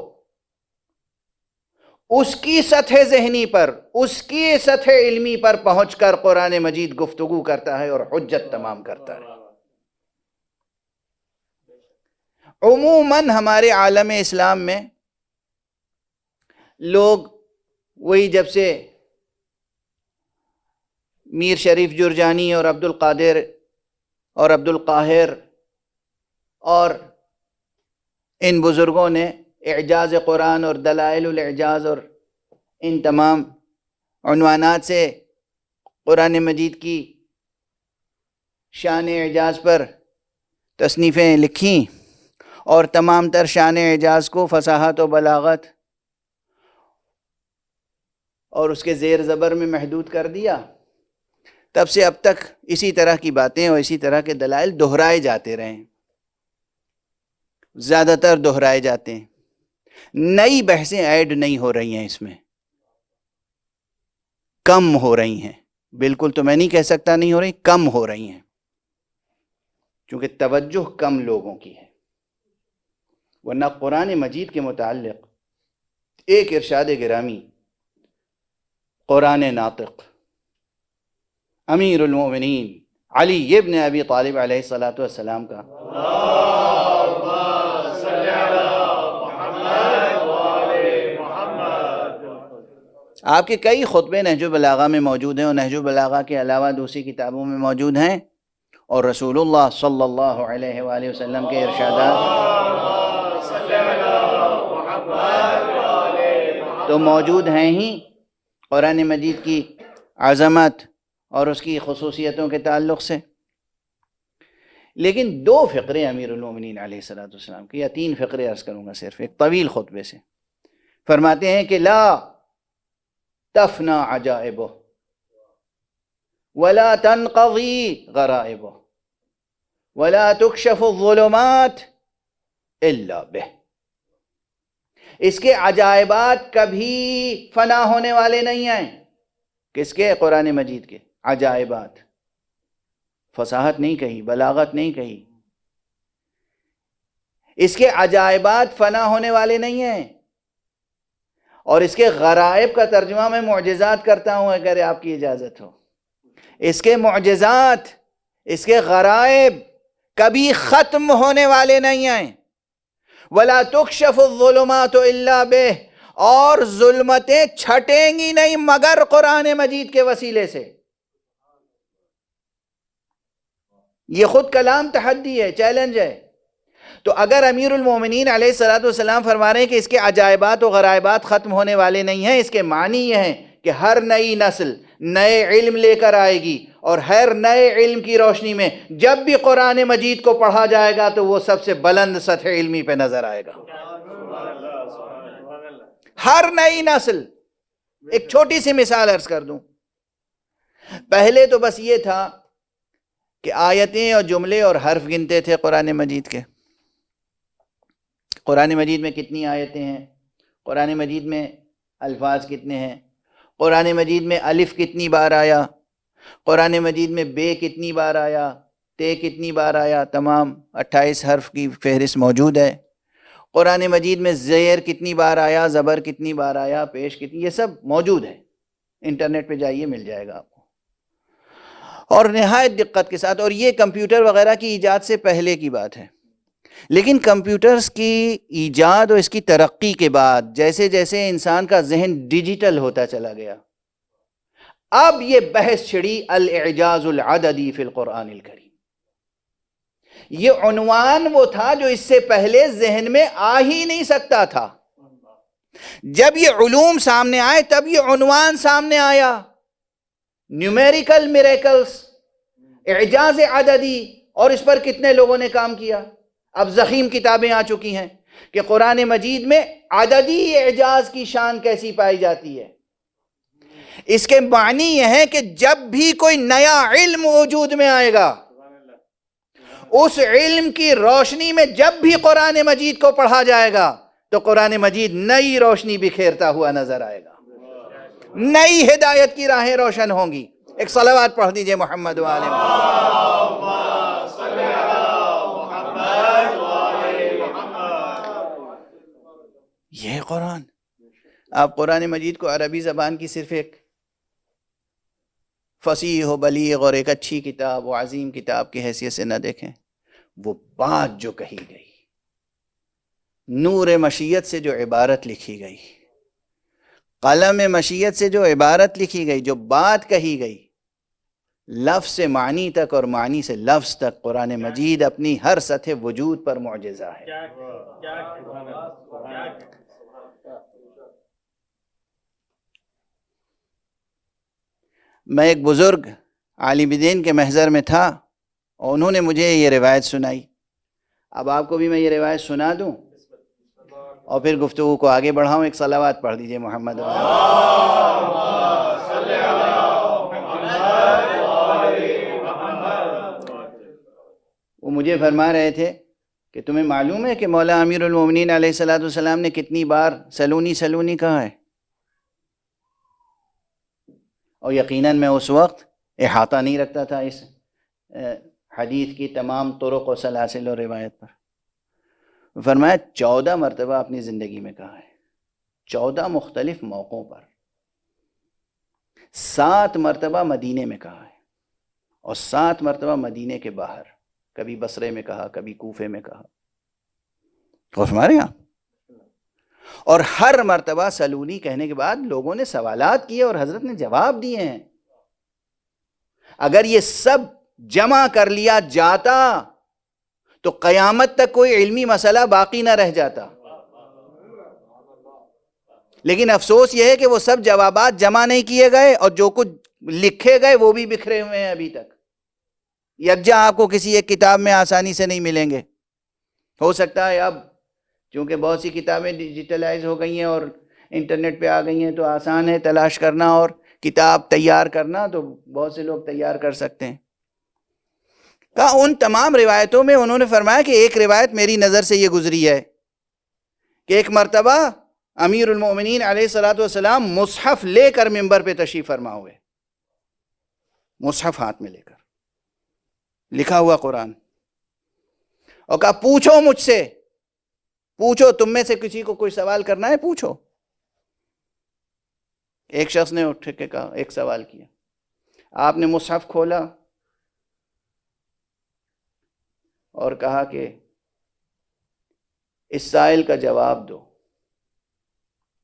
اس کی سطح ذہنی پر، اس کی سطح علمی پر پہنچ کر قرآن مجید گفتگو کرتا ہے اور حجت تمام کرتا ہے. عموماً ہمارے عالم اسلام میں لوگ وہی جب سے میر شریف جرجانی اور عبد القادر اور عبد القاہر اور ان بزرگوں نے اعجاز قرآن اور دلائل الاعجاز اور ان تمام عنوانات سے قرآن مجید کی شان اعجاز پر تصنیفیں لکھیں اور تمام تر شان اعجاز کو فصاحت و بلاغت اور اس کے زیر زبر میں محدود کر دیا. تب سے اب تک اسی طرح کی باتیں اور اسی طرح کے دلائل دہرائے جاتے رہے ہیں، زیادہ تر دہرائے جاتے ہیں، نئی بحثیں ایڈ نہیں ہو رہی ہیں، اس میں کم ہو رہی ہیں، بالکل تو میں نہیں کہہ سکتا نہیں ہو رہی، کم ہو رہی ہیں، چونکہ توجہ کم لوگوں کی ہے۔ ورنہ قرآن مجید کے متعلق ایک ارشاد گرامی قرآن ناطق امیر المومنین علی ابن ابی طالب علیہ السلام کا آپ کے کئی خطبے نہج البلاغہ میں موجود ہیں، اور نہج البلاغہ کے علاوہ دوسری کتابوں میں موجود ہیں، اور رسول اللہ صلی اللہ علیہ وآلہ وسلم کے ارشادات تو موجود ہیں ہی قرآن مجید کی عظمت اور اس کی خصوصیتوں کے تعلق سے۔ لیکن دو فقرے امیر المومنین علیہ السلام کے، یا تین فقرے عرض کروں گا صرف ایک طویل خطبے سے، فرماتے ہیں کہ لا تفنى عجائبه ولا تنقضي غرائبه ولا تكشف الظلمات الا به۔ اس کے عجائبات کبھی فنا ہونے والے نہیں ہیں۔ کس کے؟ قرآن مجید کے عجائبات، فصاحت نہیں کہی، بلاغت نہیں کہی، اس کے عجائبات فنا ہونے والے نہیں ہیں۔ اور اس کے غرائب کا ترجمہ میں معجزات کرتا ہوں اگر آپ کی اجازت ہو۔ اس کے معجزات، اس کے غرائب کبھی ختم ہونے والے نہیں ہیں۔ وَلَا تُكْشَفُ الظُّلُمَاتُ إِلَّا بِهِ، اور ظلمتیں چھٹیں گی نہیں مگر قرآن مجید کے وسیلے سے۔ یہ خود کلام تحدی ہے، چیلنج ہے۔ تو اگر امیر المومنین علیہ السلام فرما رہے ہیں کہ اس کے عجائبات و غرائبات ختم ہونے والے نہیں ہیں، اس کے معنی یہ ہیں کہ ہر نئی نسل نئے علم لے کر آئے گی، اور ہر نئے علم کی روشنی میں جب بھی قرآن مجید کو پڑھا جائے گا تو وہ سب سے بلند سطح علمی پہ نظر آئے گا۔ ہر نئی نسل، ایک چھوٹی سی مثال عرض کر دوں، پہلے تو بس یہ تھا کہ آیتیں اور جملے اور حرف گنتے تھے قرآن مجید کے۔ قرآن مجید میں کتنی آیتیں ہیں، قرآن مجید میں الفاظ کتنے ہیں، قرآن مجید میں الف کتنی بار آیا، قرآن مجید میں بے کتنی بار آیا، تے کتنی بار آیا، تمام 28 حرف کی فہرست موجود ہے۔ قرآن مجید میں زیر کتنی بار آیا، زبر کتنی بار آیا، پیش کتنی، یہ سب موجود ہے، انٹرنیٹ پہ جائیے مل جائے گا آپ کو، اور نہایت دقت کے ساتھ۔ اور یہ کمپیوٹر وغیرہ کی ایجاد سے پہلے کی بات ہے۔ لیکن کمپیوٹرز کی ایجاد اور اس کی ترقی کے بعد جیسے جیسے انسان کا ذہن ڈیجیٹل ہوتا چلا گیا، اب یہ بحث چھڑی الاعجاز العددی فی القرآن الکریم۔ یہ عنوان وہ تھا جو اس سے پہلے ذہن میں آ ہی نہیں سکتا تھا۔ جب یہ علوم سامنے آئے تب یہ عنوان سامنے آیا، نیومیریکل میریکلز، اعجاز عددی، اور اس پر کتنے لوگوں نے کام کیا۔ اب ضخیم کتابیں آ چکی ہیں کہ قرآن مجید میں عددی اعجاز کی شان کیسی پائی جاتی ہے۔ اس کے معنی یہ ہے کہ جب بھی کوئی نیا علم وجود میں آئے گا، اس علم کی روشنی میں جب بھی قرآن مجید کو پڑھا جائے گا تو قرآن مجید نئی روشنی بکھیرتا ہوا نظر آئے گا، نئی ہدایت کی راہیں روشن ہوں گی۔ ایک صلوات پڑھ دیجئے محمد و آل محمد۔ یہ قرآن، آپ قرآن مجید کو عربی زبان کی صرف ایک فصیح و بلیغ اور ایک اچھی کتاب و عظیم کتاب کی حیثیت سے نہ دیکھیں، وہ بات جو کہی گئی، نور مشیت سے جو عبارت لکھی گئی، قلم مشیت سے جو عبارت لکھی گئی، جو بات کہی گئی، لفظ سے معنی تک اور معنی سے لفظ تک، قرآن مجید اپنی ہر سطح وجود پر معجزہ ہے۔ میں ایک بزرگ عالم دین کے محضر میں تھا اور انہوں نے مجھے یہ روایت سنائی۔ اب آپ کو بھی میں یہ روایت سنا دوں اور پھر گفتگو کو آگے بڑھاؤں۔ ایک صلوات پڑھ دیجئے محمد۔ وہ مجھے فرما رہے تھے کہ تمہیں معلوم ہے کہ مولا امیر المومنین علیہ الصلوۃ والسلام نے کتنی بار سلونی سلونی کہا ہے؟ اور یقیناً میں اس وقت احاطہ نہیں رکھتا تھا اس حدیث کی تمام طرق و سلاسل و روایت پر۔ فرمایا 14 مرتبہ اپنی زندگی میں کہا ہے، 14 مختلف موقعوں پر، 7 مرتبہ مدینے میں کہا ہے، اور 7 مرتبہ مدینے کے باہر، کبھی بصرے میں کہا، کبھی کوفے میں کہا۔ ہمارے یہاں اور ہر مرتبہ سلونی کہنے کے بعد لوگوں نے سوالات کیے اور حضرت نے جواب دیے ہیں۔ اگر یہ سب جمع کر لیا جاتا تو قیامت تک کوئی علمی مسئلہ باقی نہ رہ جاتا، لیکن افسوس یہ ہے کہ وہ سب جوابات جمع نہیں کیے گئے، اور جو کچھ لکھے گئے وہ بھی بکھرے ہوئے ہیں، ابھی تک یکجا آپ کو کسی ایک کتاب میں آسانی سے نہیں ملیں گے۔ ہو سکتا ہے اب چونکہ بہت سی کتابیں ڈیجیٹلائز ہو گئی ہیں اور انٹرنیٹ پہ آ گئی ہیں تو آسان ہے تلاش کرنا اور کتاب تیار کرنا، تو بہت سے لوگ تیار کر سکتے ہیں۔ کہا ان تمام روایتوں میں انہوں نے فرمایا کہ ایک روایت میری نظر سے یہ گزری ہے کہ ایک مرتبہ امیر المومنین علیہ الصلوۃ والسلام مصحف لے کر ممبر پہ تشریف فرما ہوئے، مصحف ہاتھ میں لے کر، لکھا ہوا قرآن، اور کہا پوچھو مجھ سے، پوچھو، تم میں سے کسی کو کوئی سوال کرنا ہے پوچھو۔ ایک شخص نے اٹھ کے کہا، ایک سوال کیا، آپ نے مصحف کھولا اور کہا کہ اس سائل کا جواب دو،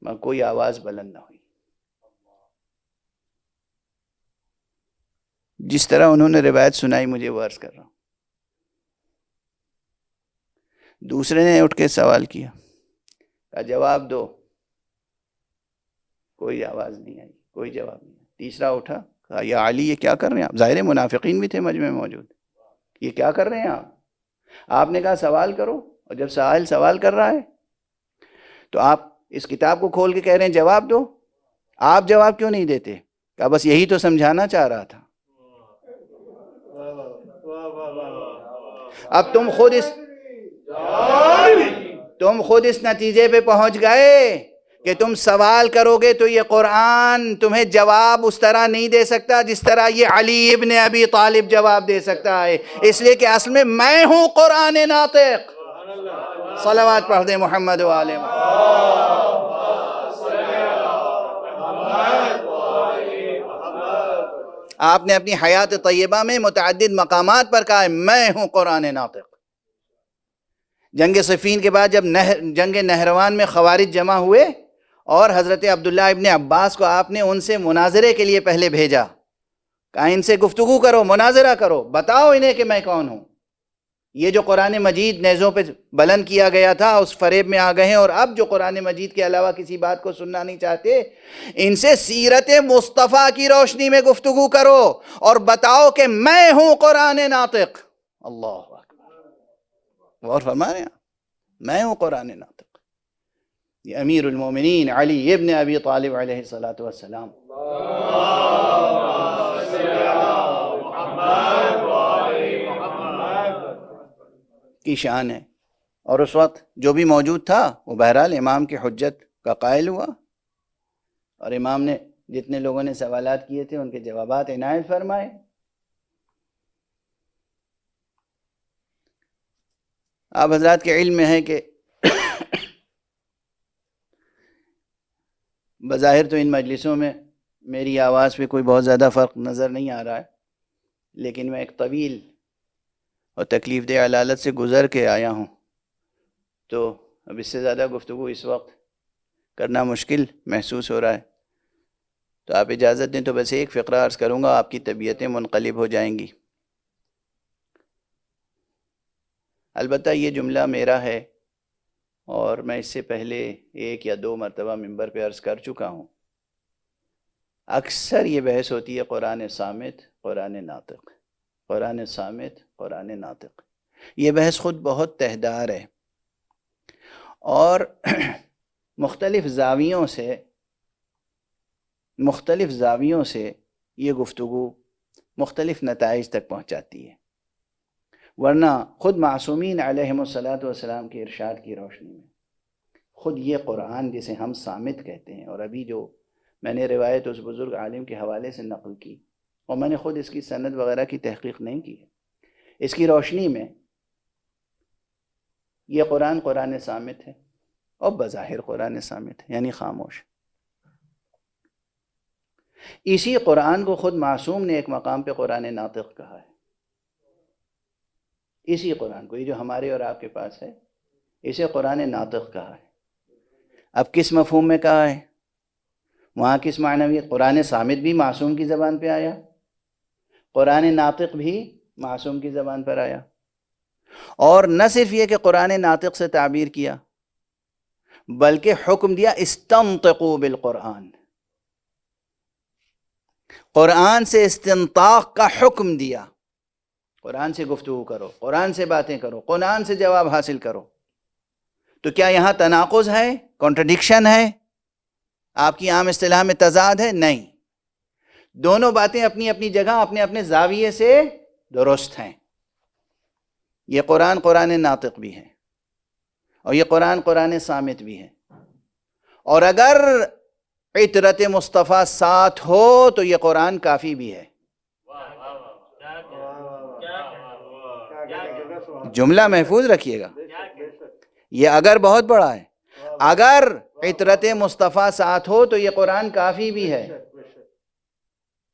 مگر کوئی آواز بلند نہ ہوئی۔ جس طرح انہوں نے روایت سنائی مجھے وہ عرض کر رہا ہوں۔ دوسرے نے اٹھ کے سوال کیا، کہا جواب دو، کوئی آواز نہیں آئی، کوئی جواب نہیں آیا۔ تیسرا اٹھا، کہا یا علی یہ کیا کر رہے ہیں آپ؟ ظاہر منافقین بھی تھے مجمع میں موجود، یہ کیا کر رہے ہیں آپ نے کہا سوال کرو، اور جب سائل سوال کر رہا ہے تو آپ اس کتاب کو کھول کے کہہ رہے ہیں جواب دو، آپ جواب کیوں نہیں دیتے؟ کہا بس یہی تو سمجھانا چاہ رہا تھا۔ اب تم خود اس نتیجے پہ پہنچ گئے کہ تم سوال کرو گے تو یہ قرآن تمہیں جواب اس طرح نہیں دے سکتا جس طرح یہ علی ابن ابی طالب جواب دے سکتا ہے، اس لیے کہ اصل میں ہوں قرآن ناطق۔ صلوات پڑھ دیں محمد و آل محمد۔ آپ نے اپنی حیات طیبہ میں متعدد مقامات پر کہا ہے میں ہوں قرآن ناطق۔ جنگ صفین کے بعد جب جنگ نہروان میں خوارج جمع ہوئے اور حضرت عبداللہ ابن عباس کو آپ نے ان سے مناظرے کے لیے پہلے بھیجا، کہا ان سے گفتگو کرو، مناظرہ کرو، بتاؤ انہیں کہ میں کون ہوں۔ یہ جو قرآن مجید نیزوں پہ بلند کیا گیا تھا اس فریب میں آ گئے ہیں، اور اب جو قرآن مجید کے علاوہ کسی بات کو سننا نہیں چاہتے، ان سے سیرت مصطفیٰ کی روشنی میں گفتگو کرو اور بتاؤ کہ میں ہوں قرآن ناطق۔ اللہ اکبر، اور فرما رہے ہیں میں ہوں قرآن ناطق۔ یہ امیر المومنین علی ابن ابی طالب علیہ الصلوۃ والسلام کی شان ہے۔ اور اس وقت جو بھی موجود تھا وہ بہرحال امام کی حجت کا قائل ہوا، اور امام نے جتنے لوگوں نے سوالات کیے تھے ان کے جوابات عنایت فرمائے۔ آپ حضرات کے علم میں ہے کہ بظاہر تو ان مجلسوں میں میری آواز پہ کوئی بہت زیادہ فرق نظر نہیں آ رہا ہے، لیکن میں ایک طویل اور تکلیف دہ علالت سے گزر کے آیا ہوں، تو اب اس سے زیادہ گفتگو اس وقت کرنا مشکل محسوس ہو رہا ہے، تو آپ اجازت دیں تو بس ایک فقرہ عرض کروں گا، آپ کی طبیعتیں منقلب ہو جائیں گی۔ البتہ یہ جملہ میرا ہے اور میں اس سے پہلے 1 یا 2 مرتبہ ممبر پہ عرض کر چکا ہوں۔ اکثر یہ بحث ہوتی ہے قرآن صامت، قرآن ناطق، قرآن صامت، قرآن ناطق۔ یہ بحث خود بہت تہدار ہے، اور مختلف زاویوں سے یہ گفتگو مختلف نتائج تک پہنچاتی ہے۔ ورنہ خود معصومین علیہم الصلاۃ والسلام کے ارشاد کی روشنی میں خود یہ قرآن جسے ہم صامت کہتے ہیں، اور ابھی جو میں نے روایت اس بزرگ عالم کے حوالے سے نقل کی، اور میں نے خود اس کی سند وغیرہ کی تحقیق نہیں کی ہے، اس کی روشنی میں یہ قرآن صامت ہے، اور بظاہر قرآن صامت ہے، یعنی خاموش۔ اسی قرآن کو خود معصوم نے ایک مقام پہ قرآن ناطق کہا ہے۔ اسی قرآن کو، یہ جو ہمارے اور آپ کے پاس ہے، اسے قرآن ناطق کہا ہے۔ اب کس مفہوم میں کہا ہے؟ وہاں کس معنی؟ قرآن صامت بھی معصوم کی زبان پہ آیا، قرآن ناطق بھی معصوم کی زبان پر آیا، اور نہ صرف یہ کہ قرآن ناطق سے تعبیر کیا، بلکہ حکم دیا استنطقوا بالقرآن، قرآن سے استنطاق کا حکم دیا، قرآن سے گفتگو کرو، قرآن سے باتیں کرو، قرآن سے جواب حاصل کرو۔ تو کیا یہاں تناقض ہے، کانٹرڈکشن ہے، آپ کی عام اصطلاح میں تضاد ہے؟ نہیں، دونوں باتیں اپنی اپنی جگہ اپنے اپنے زاویے سے درست ہیں۔ یہ قرآن ناطق بھی ہے، اور یہ قرآن صامت بھی ہے، اور اگر عطرت مصطفیٰ ساتھ ہو تو یہ قرآن کافی بھی ہے۔ جملہ محفوظ رکھیے گا، یہ اگر بہت بڑا ہے، اگر عطرت مصطفیٰ ساتھ ہو تو یہ قرآن کافی بھی ہے۔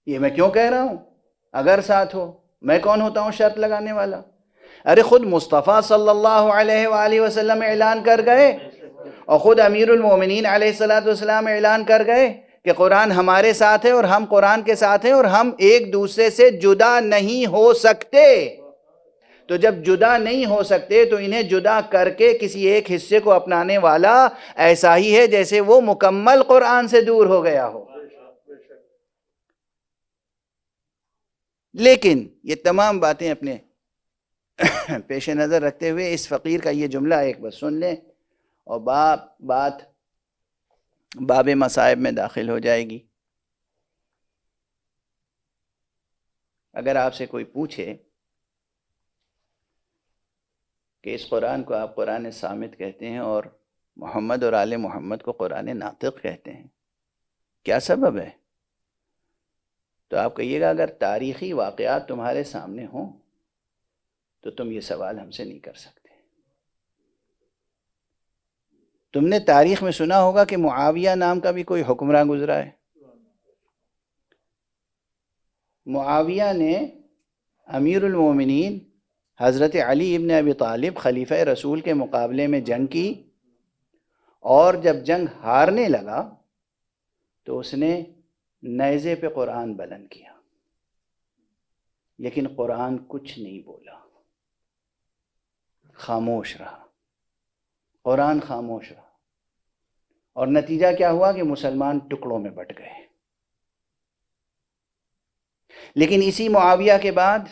یہ میں کیوں کہہ رہا ہوں اگر ساتھ ہو؟ میں کون ہوتا ہوں شرط لگانے والا؟ ارے خود مصطفیٰ صلی اللہ علیہ وآلہ وسلم اعلان کر گئے، اور خود امیر المومنین علیہ السلام اعلان کر گئے کہ قرآن ہمارے ساتھ ہے اور ہم قرآن کے ساتھ ہیں، اور ہم ایک دوسرے سے جدا نہیں ہو سکتے۔ تو جب جدا نہیں ہو سکتے تو انہیں جدا کر کے کسی ایک حصے کو اپنانے والا ایسا ہی ہے جیسے وہ مکمل قرآن سے دور ہو گیا ہو۔ لیکن یہ تمام باتیں اپنے پیش نظر رکھتے ہوئے اس فقیر کا یہ جملہ ایک بس سن لیں، اور بات باب مصائب میں داخل ہو جائے گی۔ اگر آپ سے کوئی پوچھے کہ اس قرآن کو آپ قرآن صامت کہتے ہیں اور محمد اور آل محمد کو قرآن ناطق کہتے ہیں، کیا سبب ہے؟ تو آپ کہیے گا اگر تاریخی واقعات تمہارے سامنے ہوں تو تم یہ سوال ہم سے نہیں کر سکتے۔ تم نے تاریخ میں سنا ہوگا کہ معاویہ نام کا بھی کوئی حکمراں گزرا ہے۔ معاویہ نے امیر المومنین حضرت علی ابن ابی طالب خلیفہ رسول کے مقابلے میں جنگ کی، اور جب جنگ ہارنے لگا تو اس نے نیزے پہ قرآن بلند کیا، لیکن قرآن کچھ نہیں بولا، خاموش رہا، قرآن خاموش رہا، اور نتیجہ کیا ہوا کہ مسلمان ٹکڑوں میں بٹ گئے۔ لیکن اسی معاویہ کے بعد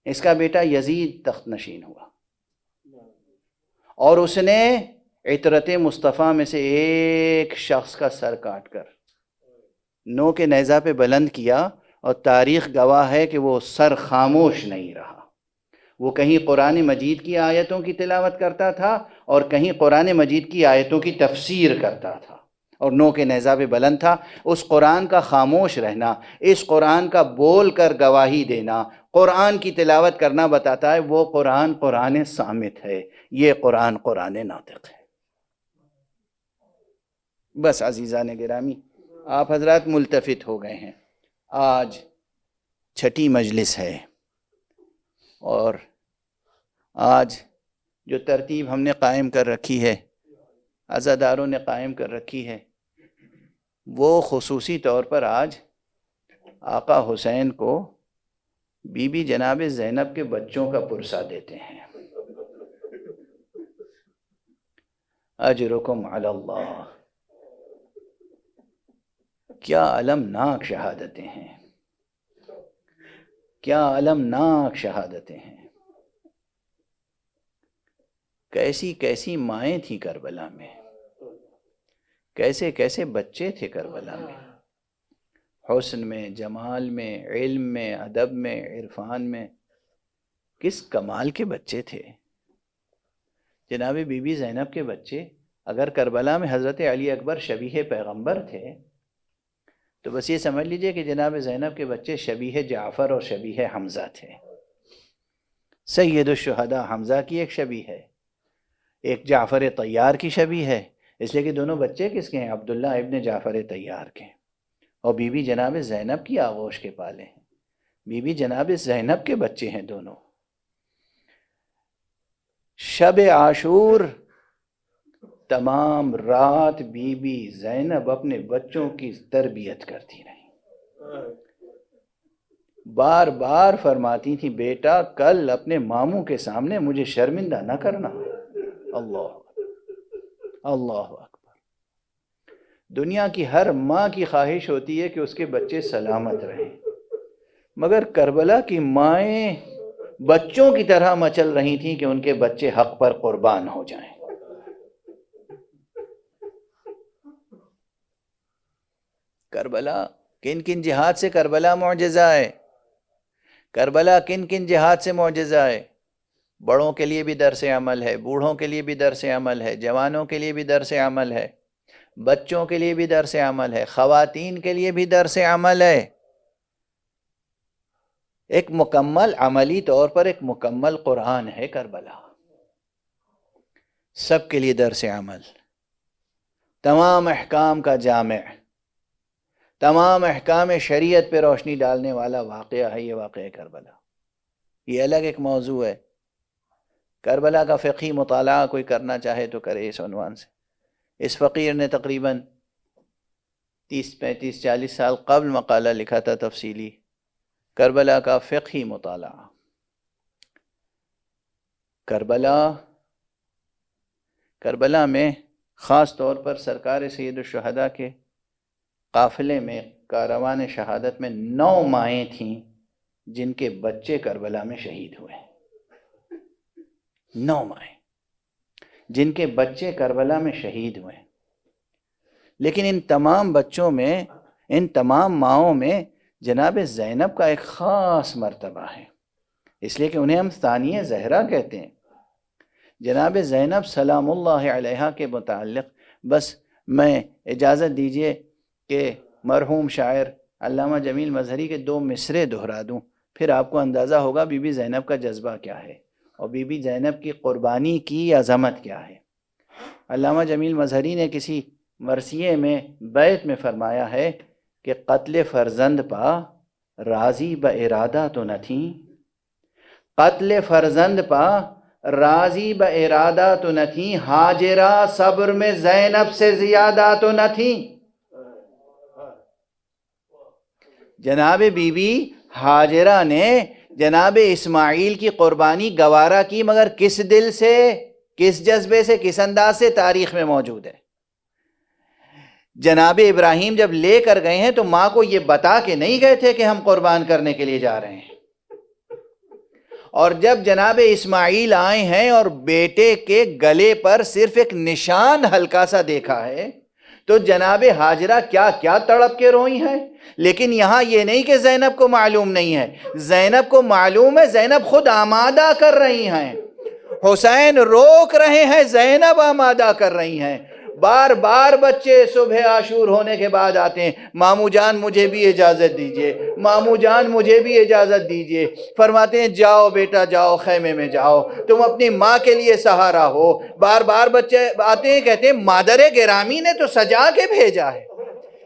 اس کا بیٹا یزید تخت نشین ہوا، اور اس نے عطرت مصطفیٰ میں سے ایک شخص کا سر کاٹ کر نو کے نیزہ پہ بلند کیا، اور تاریخ گواہ ہے کہ وہ سر خاموش نہیں رہا۔ وہ کہیں قرآن مجید کی آیتوں کی تلاوت کرتا تھا اور کہیں قرآن مجید کی آیتوں کی تفسیر کرتا تھا، اور نو کے نیزہ پہ بلند تھا۔ اس قرآن کا خاموش رہنا، اس قرآن کا بول کر گواہی دینا، قرآن کی تلاوت کرنا بتاتا ہے وہ قرآن صامت ہے، یہ قرآن ناطق ہے۔ بس عزیزان گرامی، آپ حضرات ملتفت ہو گئے ہیں، آج چھٹی مجلس ہے، اور آج جو ترتیب ہم نے قائم کر رکھی ہے، عزاداروں نے قائم کر رکھی ہے، وہ خصوصی طور پر آج آقا حسین کو بی بی جناب زینب کے بچوں کا پرسہ دیتے ہیں۔ اجرکم علی اللہ، کیا المناک شہادتیں ہیں، کیا المناک شہادتیں ہیں۔ کیسی کیسی مائیں تھیں کربلا میں، کیسے کیسے بچے تھے کربلا میں، حسن میں، جمال میں، علم میں، ادب میں، عرفان میں، کس کمال کے بچے تھے جناب بی بی زینب کے بچے. اگر کربلا میں حضرت علی اکبر شبیہ پیغمبر تھے تو بس یہ سمجھ لیجئے کہ جناب زینب کے بچے شبیہ جعفر اور شبیہ حمزہ تھے. سید الشہداء حمزہ کی ایک شبیہ ہے، ایک جعفر طیار کی شبیہ ہے، اس لیے کہ دونوں بچے کس کے ہیں؟ عبداللہ ابن جعفر طیار کے. اور بی بی جناب زینب کی آغوش کے پالے ہیں، بی بی جناب زینب کے بچے ہیں دونوں. شب عاشور تمام رات بی بی زینب اپنے بچوں کی تربیت کرتی رہی. بار بار فرماتی تھی بیٹا کل اپنے ماموں کے سامنے مجھے شرمندہ نہ کرنا. اللہ اکبر. دنیا کی ہر ماں کی خواہش ہوتی ہے کہ اس کے بچے سلامت رہیں، مگر کربلا کی مائیں بچوں کی طرح مچل رہی تھیں کہ ان کے بچے حق پر قربان ہو جائیں. کربلا کن کن جہاد سے کربلا معجزہ ہے، کربلا کن کن جہاد سے معجزہ ہے. بڑوں کے لیے بھی درس عمل ہے، بوڑھوں کے لیے بھی درس عمل ہے، جوانوں کے لیے بھی درس عمل ہے، بچوں کے لیے بھی درس عمل ہے، خواتین کے لیے بھی درس عمل ہے. ایک مکمل عملی طور پر ایک مکمل قرآن ہے کربلا، سب کے لیے درس عمل، تمام احکام کا جامع، تمام احکام شریعت پہ روشنی ڈالنے والا واقعہ ہے یہ واقعہ کربلا. یہ الگ ایک موضوع ہے. کربلا کا فقہی مطالعہ کوئی کرنا چاہے تو کرے اس عنوان سے. اس فقیر نے تقریباً 30-35-40 سال قبل مقالہ لکھا تھا تفصیلی، کربلا کا فقہی مطالعہ. کربلا میں خاص طور پر سرکار سید الشہداء کے قافلے میں کاروان شہادت میں 9 مائیں تھیں جن کے بچے کربلا میں شہید ہوئے. 9 مائیں جن کے بچے کربلا میں شہید ہوئے. لیکن ان تمام بچوں میں، ان تمام ماؤں میں جناب زینب کا ایک خاص مرتبہ ہے، اس لیے کہ انہیں ہم ثانیہ زہرا کہتے ہیں. جناب زینب سلام اللہ علیہا کے متعلق بس میں اجازت دیجئے کہ مرحوم شاعر علامہ جمیل مظہری کے 2 مصرے دہرا دوں، پھر آپ کو اندازہ ہوگا بی بی زینب کا جذبہ کیا ہے اور بی بی زینب کی قربانی کی عظمت کیا ہے. علامہ جمیل مظہری نے کسی مرثیے میں بیت میں فرمایا ہے کہ قتل فرزند پا راضی با ارادہ تو نہ تھیں، قتل فرزند پا راضی با ارادہ تو نہ تھیں، ہاجرہ صبر میں زینب سے زیادہ تو نہ تھیں. جناب بی بی ہاجرہ نے جناب اسماعیل کی قربانی گوارا کی، مگر کس دل سے، کس جذبے سے، کس انداز سے، تاریخ میں موجود ہے. جناب ابراہیم جب لے کر گئے ہیں تو ماں کو یہ بتا کے نہیں گئے تھے کہ ہم قربان کرنے کے لیے جا رہے ہیں. اور جب جناب اسماعیل آئے ہیں اور بیٹے کے گلے پر صرف ایک نشان ہلکا سا دیکھا ہے تو جناب ہاجرہ کیا کیا تڑپ کے روئی ہیں. لیکن یہاں یہ نہیں کہ زینب کو معلوم نہیں ہے، زینب کو معلوم ہے، زینب خود آمادہ کر رہی ہیں. حسین روک رہے ہیں، زینب آمادہ کر رہی ہیں. بار بار بچے صبح عاشور ہونے کے بعد آتے ہیں، مامو جان مجھے بھی اجازت دیجئے، مامو جان مجھے بھی اجازت دیجئے. فرماتے ہیں جاؤ بیٹا جاؤ، خیمے میں جاؤ، تم اپنی ماں کے لیے سہارا ہو. بار بار بچے آتے ہیں، کہتے ہیں مادر گرامی نے تو سجا کے بھیجا ہے،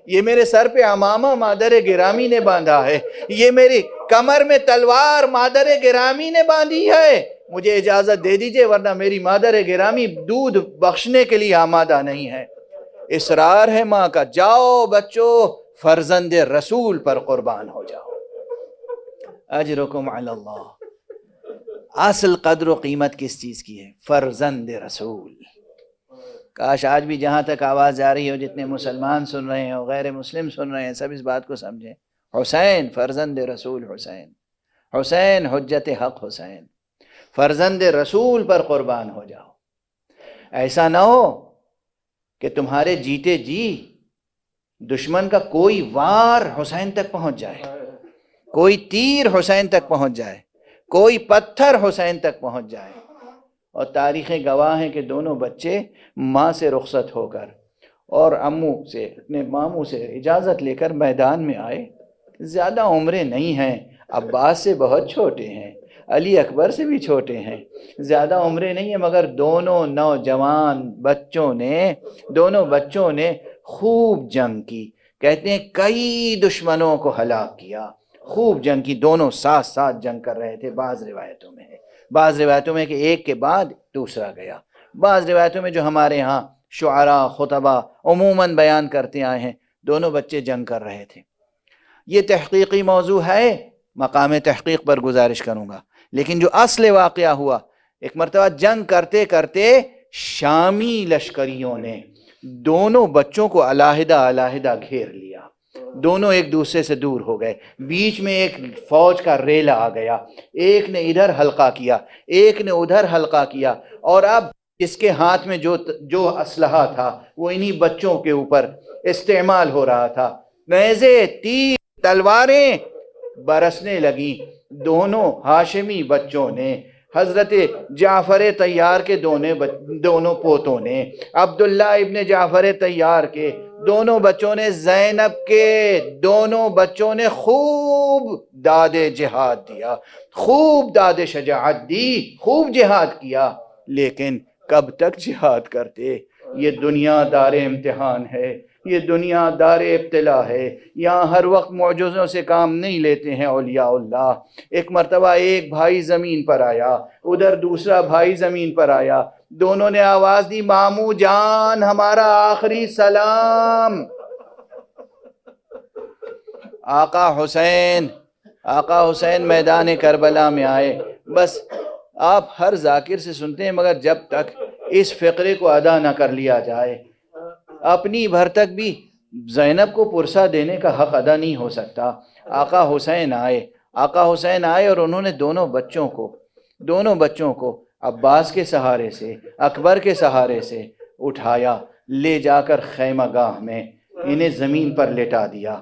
یہ میرے سر پہ عمامہ مادر گرامی نے باندھا ہے، یہ میری کمر میں تلوار مادر گرامی نے باندھی ہے، مجھے اجازت دے دیجئے ورنہ میری مادر گرامی دودھ بخشنے کے لیے آمادہ نہیں ہے. اصرار ہے ماں کا، جاؤ بچوں فرزند رسول پر قربان ہو جاؤ. اجرکم علی اللہ. اصل قدر و قیمت کس چیز کی ہے؟ فرزند رسول. کاش آج بھی جہاں تک آواز جا رہی ہو، جتنے مسلمان سن رہے ہیں اور غیر مسلم سن رہے ہیں، سب اس بات کو سمجھیں. حسین فرزند رسول، حسین، حسین حجت حق، حسین فرزند رسول پر قربان ہو جاؤ. ایسا نہ ہو کہ تمہارے جیتے جی دشمن کا کوئی وار حسین تک پہنچ جائے، کوئی تیر حسین تک پہنچ جائے، کوئی پتھر حسین تک پہنچ جائے. اور تاریخیں گواہ ہیں کہ دونوں بچے ماں سے رخصت ہو کر اور امو سے اپنے ماموں سے اجازت لے کر میدان میں آئے. زیادہ عمریں نہیں ہیں، عباس سے بہت چھوٹے ہیں، علی اکبر سے بھی چھوٹے ہیں، زیادہ عمریں نہیں ہیں، مگر دونوں نوجوان دونوں بچوں نے خوب جنگ کی. کہتے ہیں کئی دشمنوں کو ہلاک کیا، خوب جنگ کی. دونوں ساتھ ساتھ جنگ کر رہے تھے. بعض روایتوں میں کہ ایک کے بعد دوسرا گیا. بعض روایتوں میں جو ہمارے ہاں شعراء خطبہ عموماً بیان کرتے آئے ہیں، دونوں بچے جنگ کر رہے تھے. یہ تحقیقی موضوع ہے، مقام تحقیق پر گزارش کروں گا. لیکن جو اصل واقعہ ہوا، ایک مرتبہ جنگ کرتے کرتے شامی لشکریوں نے دونوں بچوں کو علیحدہ علیحدہ گھیر لیا. دونوں ایک دوسرے سے دور ہو گئے. بیچ میں ایک فوج کا ریلا آ گیا، ایک نے ادھر حلقہ کیا، ایک نے ادھر حلقہ کیا. اور اب اس کے ہاتھ میں جو اسلحہ تھا وہ انہی بچوں کے اوپر استعمال ہو رہا تھا. نیزے، تیر، تلواریں برسنے لگیں. دونوں ہاشمی بچوں نے، حضرت جعفر طیار کے دونوں پوتوں نے، عبداللہ ابن جعفر طیار کے دونوں بچوں نے، زینب کے دونوں بچوں نے خوب داد جہاد دیا، خوب داد شجاعت دی، خوب جہاد کیا. لیکن کب تک جہاد کرتے؟ یہ دنیا دار امتحان ہے، یہ دنیا دار ابتلا ہے. یہاں ہر وقت معجزوں سے کام نہیں لیتے ہیں اولیاء اللہ. ایک مرتبہ ایک بھائی زمین پر آیا، ادھر دوسرا بھائی زمین پر آیا. دونوں نے آواز دی، ماموں جان ہمارا آخری سلام. آقا حسین میدان کربلا میں آئے. بس آپ ہر ذاکر سے سنتے ہیں، مگر جب تک اس فقرے کو ادا نہ کر لیا جائے، اپنی بھر تک بھی زینب کو پرسہ دینے کا حق ادا نہیں ہو سکتا. آقا حسین آئے اور انہوں نے دونوں بچوں کو عباس کے سہارے سے، اکبر کے سہارے سے اٹھایا، لے جا کر خیمہ گاہ میں انہیں زمین پر لٹا دیا.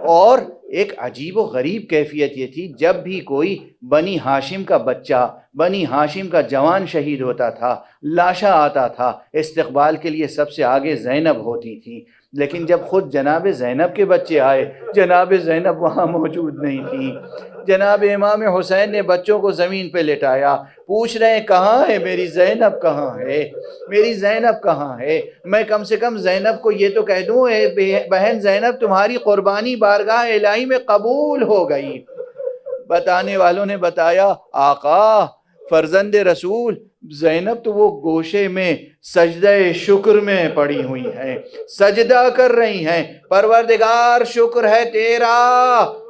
اور ایک عجیب و غریب کیفیت یہ تھی، جب بھی کوئی بنی ہاشم کا بچہ، بنی ہاشم کا جوان شہید ہوتا تھا، لاشا آتا تھا، استقبال کے لیے سب سے آگے زینب ہوتی تھی. لیکن جب خود جناب زینب کے بچے آئے، جناب زینب وہاں موجود نہیں تھی. جناب امام حسین نے بچوں کو زمین پہ لٹایا، پوچھ رہے ہیں کہاں ہے میری زینب، کہاں ہے میری زینب، کہاں ہے؟ میں کم سے کم زینب کو یہ تو کہہ دوں، اے بہن زینب تمہاری قربانی بارگاہ الہی میں قبول ہو گئی. بتانے والوں نے بتایا، آقا فرزند رسول، زینب تو وہ گوشے میں سجدہ شکر میں پڑی ہوئی ہیں، سجدہ کر رہی ہیں. پروردگار شکر ہے تیرا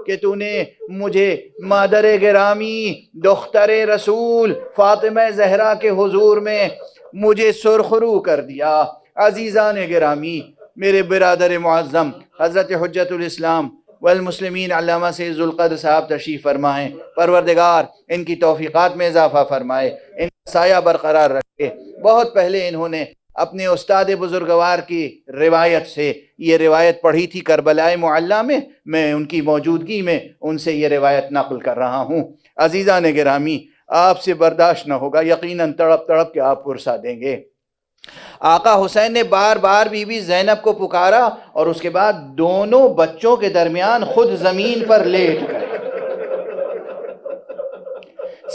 کہ تو نے مجھے مادر گرامی دختر رسول فاطمہ زہرا کے حضور میں مجھے سرخرو کر دیا. عزیزان گرامی، میرے برادر معظم حضرت حجت الاسلام والمسلمین علامہ سید ذوالقدر صاحب تشریف فرمائیں. پروردگار ان کی توفیقات میں اضافہ فرمائے، ان کا سایہ برقرار رکھے. بہت پہلے انہوں نے اپنے استاد بزرگوار کی روایت سے یہ روایت پڑھی تھی کربلائے معلیٰ میں ان کی موجودگی میں ان سے یہ روایت نقل کر رہا ہوں. عزیزان گرامی، آپ سے برداشت نہ ہوگا، یقیناً تڑپ تڑپ کے آپ پرسہ دیں گے. آقا حسین نے بار بار بی بی زینب کو پکارا اور اس کے بعد دونوں بچوں کے درمیان خود زمین پر لیٹ گئے،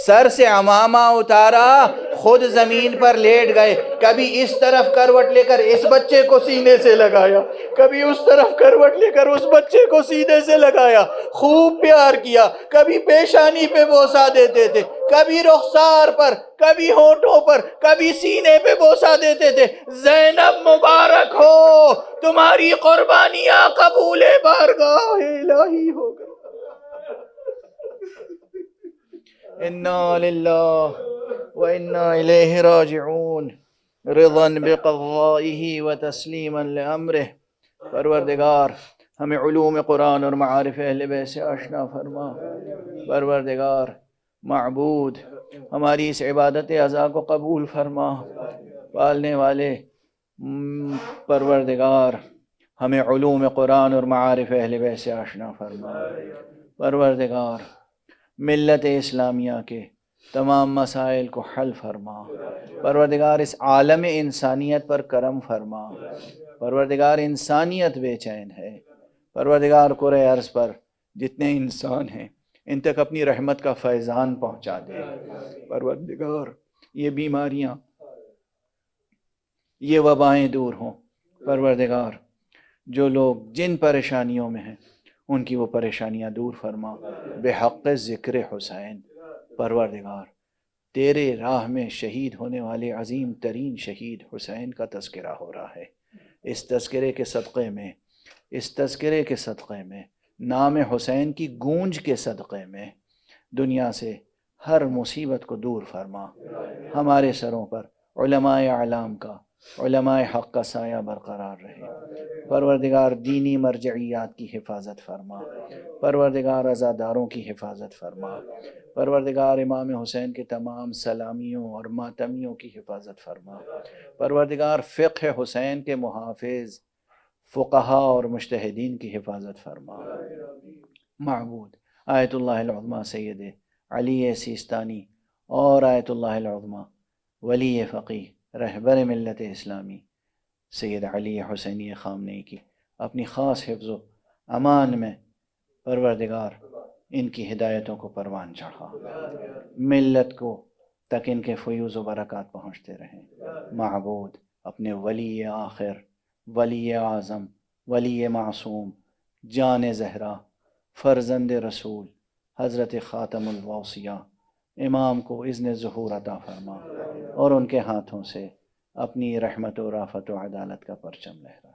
سر سے عمامہ اتارا، خود زمین پر لیٹ گئے. کبھی اس طرف کروٹ لے کر اس بچے کو سینے سے لگایا، کبھی اس طرف کروٹ لے کر اس بچے کو سینے سے لگایا، خوب پیار کیا. کبھی پیشانی پہ بوسہ دیتے تھے، کبھی رخسار پر، کبھی ہونٹوں پر، کبھی سینے پہ بوسہ دیتے تھے. زینب مبارک ہو، تمہاری قربانیاں قبول بارگاہ الہی ہو گئی. انا للہ وانا الیہ راجعون، رضا بقضائہ وتسلیما لامرہ. پروردگار ہمیں علوم قرآن اور معارف اہل بیت سے آشنا فرما. پروردگار معبود ہماری اس عبادت عزا کو قبول فرما. پالنے والے پروردگار ہمیں علوم قرآن اور معارف اہل بیت سے آشنا فرما. پروردگار ملت اسلامیہ کے تمام مسائل کو حل فرما۔ پروردگار اس عالم انسانیت پر کرم فرما۔ پروردگار انسانیت بے چین ہے۔ پروردگار کرۂ ارض پر جتنے انسان ہیں ان تک اپنی رحمت کا فیضان پہنچا دے۔ پروردگار یہ بیماریاں، یہ وبائیں دور ہوں۔ پروردگار جو لوگ جن پریشانیوں میں ہیں ان کی وہ پریشانیاں دور فرما بحق ذکر حسین۔ پروردگار تیرے راہ میں شہید ہونے والے عظیم ترین شہید حسین کا تذکرہ ہو رہا ہے۔ اس تذکرے کے صدقے میں نام حسین کی گونج کے صدقے میں دنیا سے ہر مصیبت کو دور فرما۔ ہمارے سروں پر علماء اعلام کا، علماء حق کا سایہ برقرار رہے۔ پروردگار دینی مرجعیات کی حفاظت فرما۔ پروردگار عزاداروں کی حفاظت فرما۔ پروردگار امام حسین کے تمام سلامیوں اور ماتمیوں کی حفاظت فرما۔ پروردگار فقہ حسین کے محافظ فقہا اور مجتہدین کی حفاظت فرما۔ معبود آیت اللہ العظمیٰ سید علی سیستانی اور آیت اللہ العظمیٰ ولی فقیہ رہبر ملت اسلامی سید علی حسینی خامنئی کی اپنی خاص حفظ و امان میں پروردگار ان کی ہدایتوں کو پروان چڑھا۔ ملت کو تک ان کے فیوز و برکات پہنچتے رہیں۔ معبود اپنے ولی آخر، ولی اعظم، ولی معصوم، جان زہرا، فرزند رسول حضرت خاتم الوصیہ امام کو اذن ظہور عطا فرما اور ان کے ہاتھوں سے اپنی رحمت و رافت و عدالت کا پرچم لہرا۔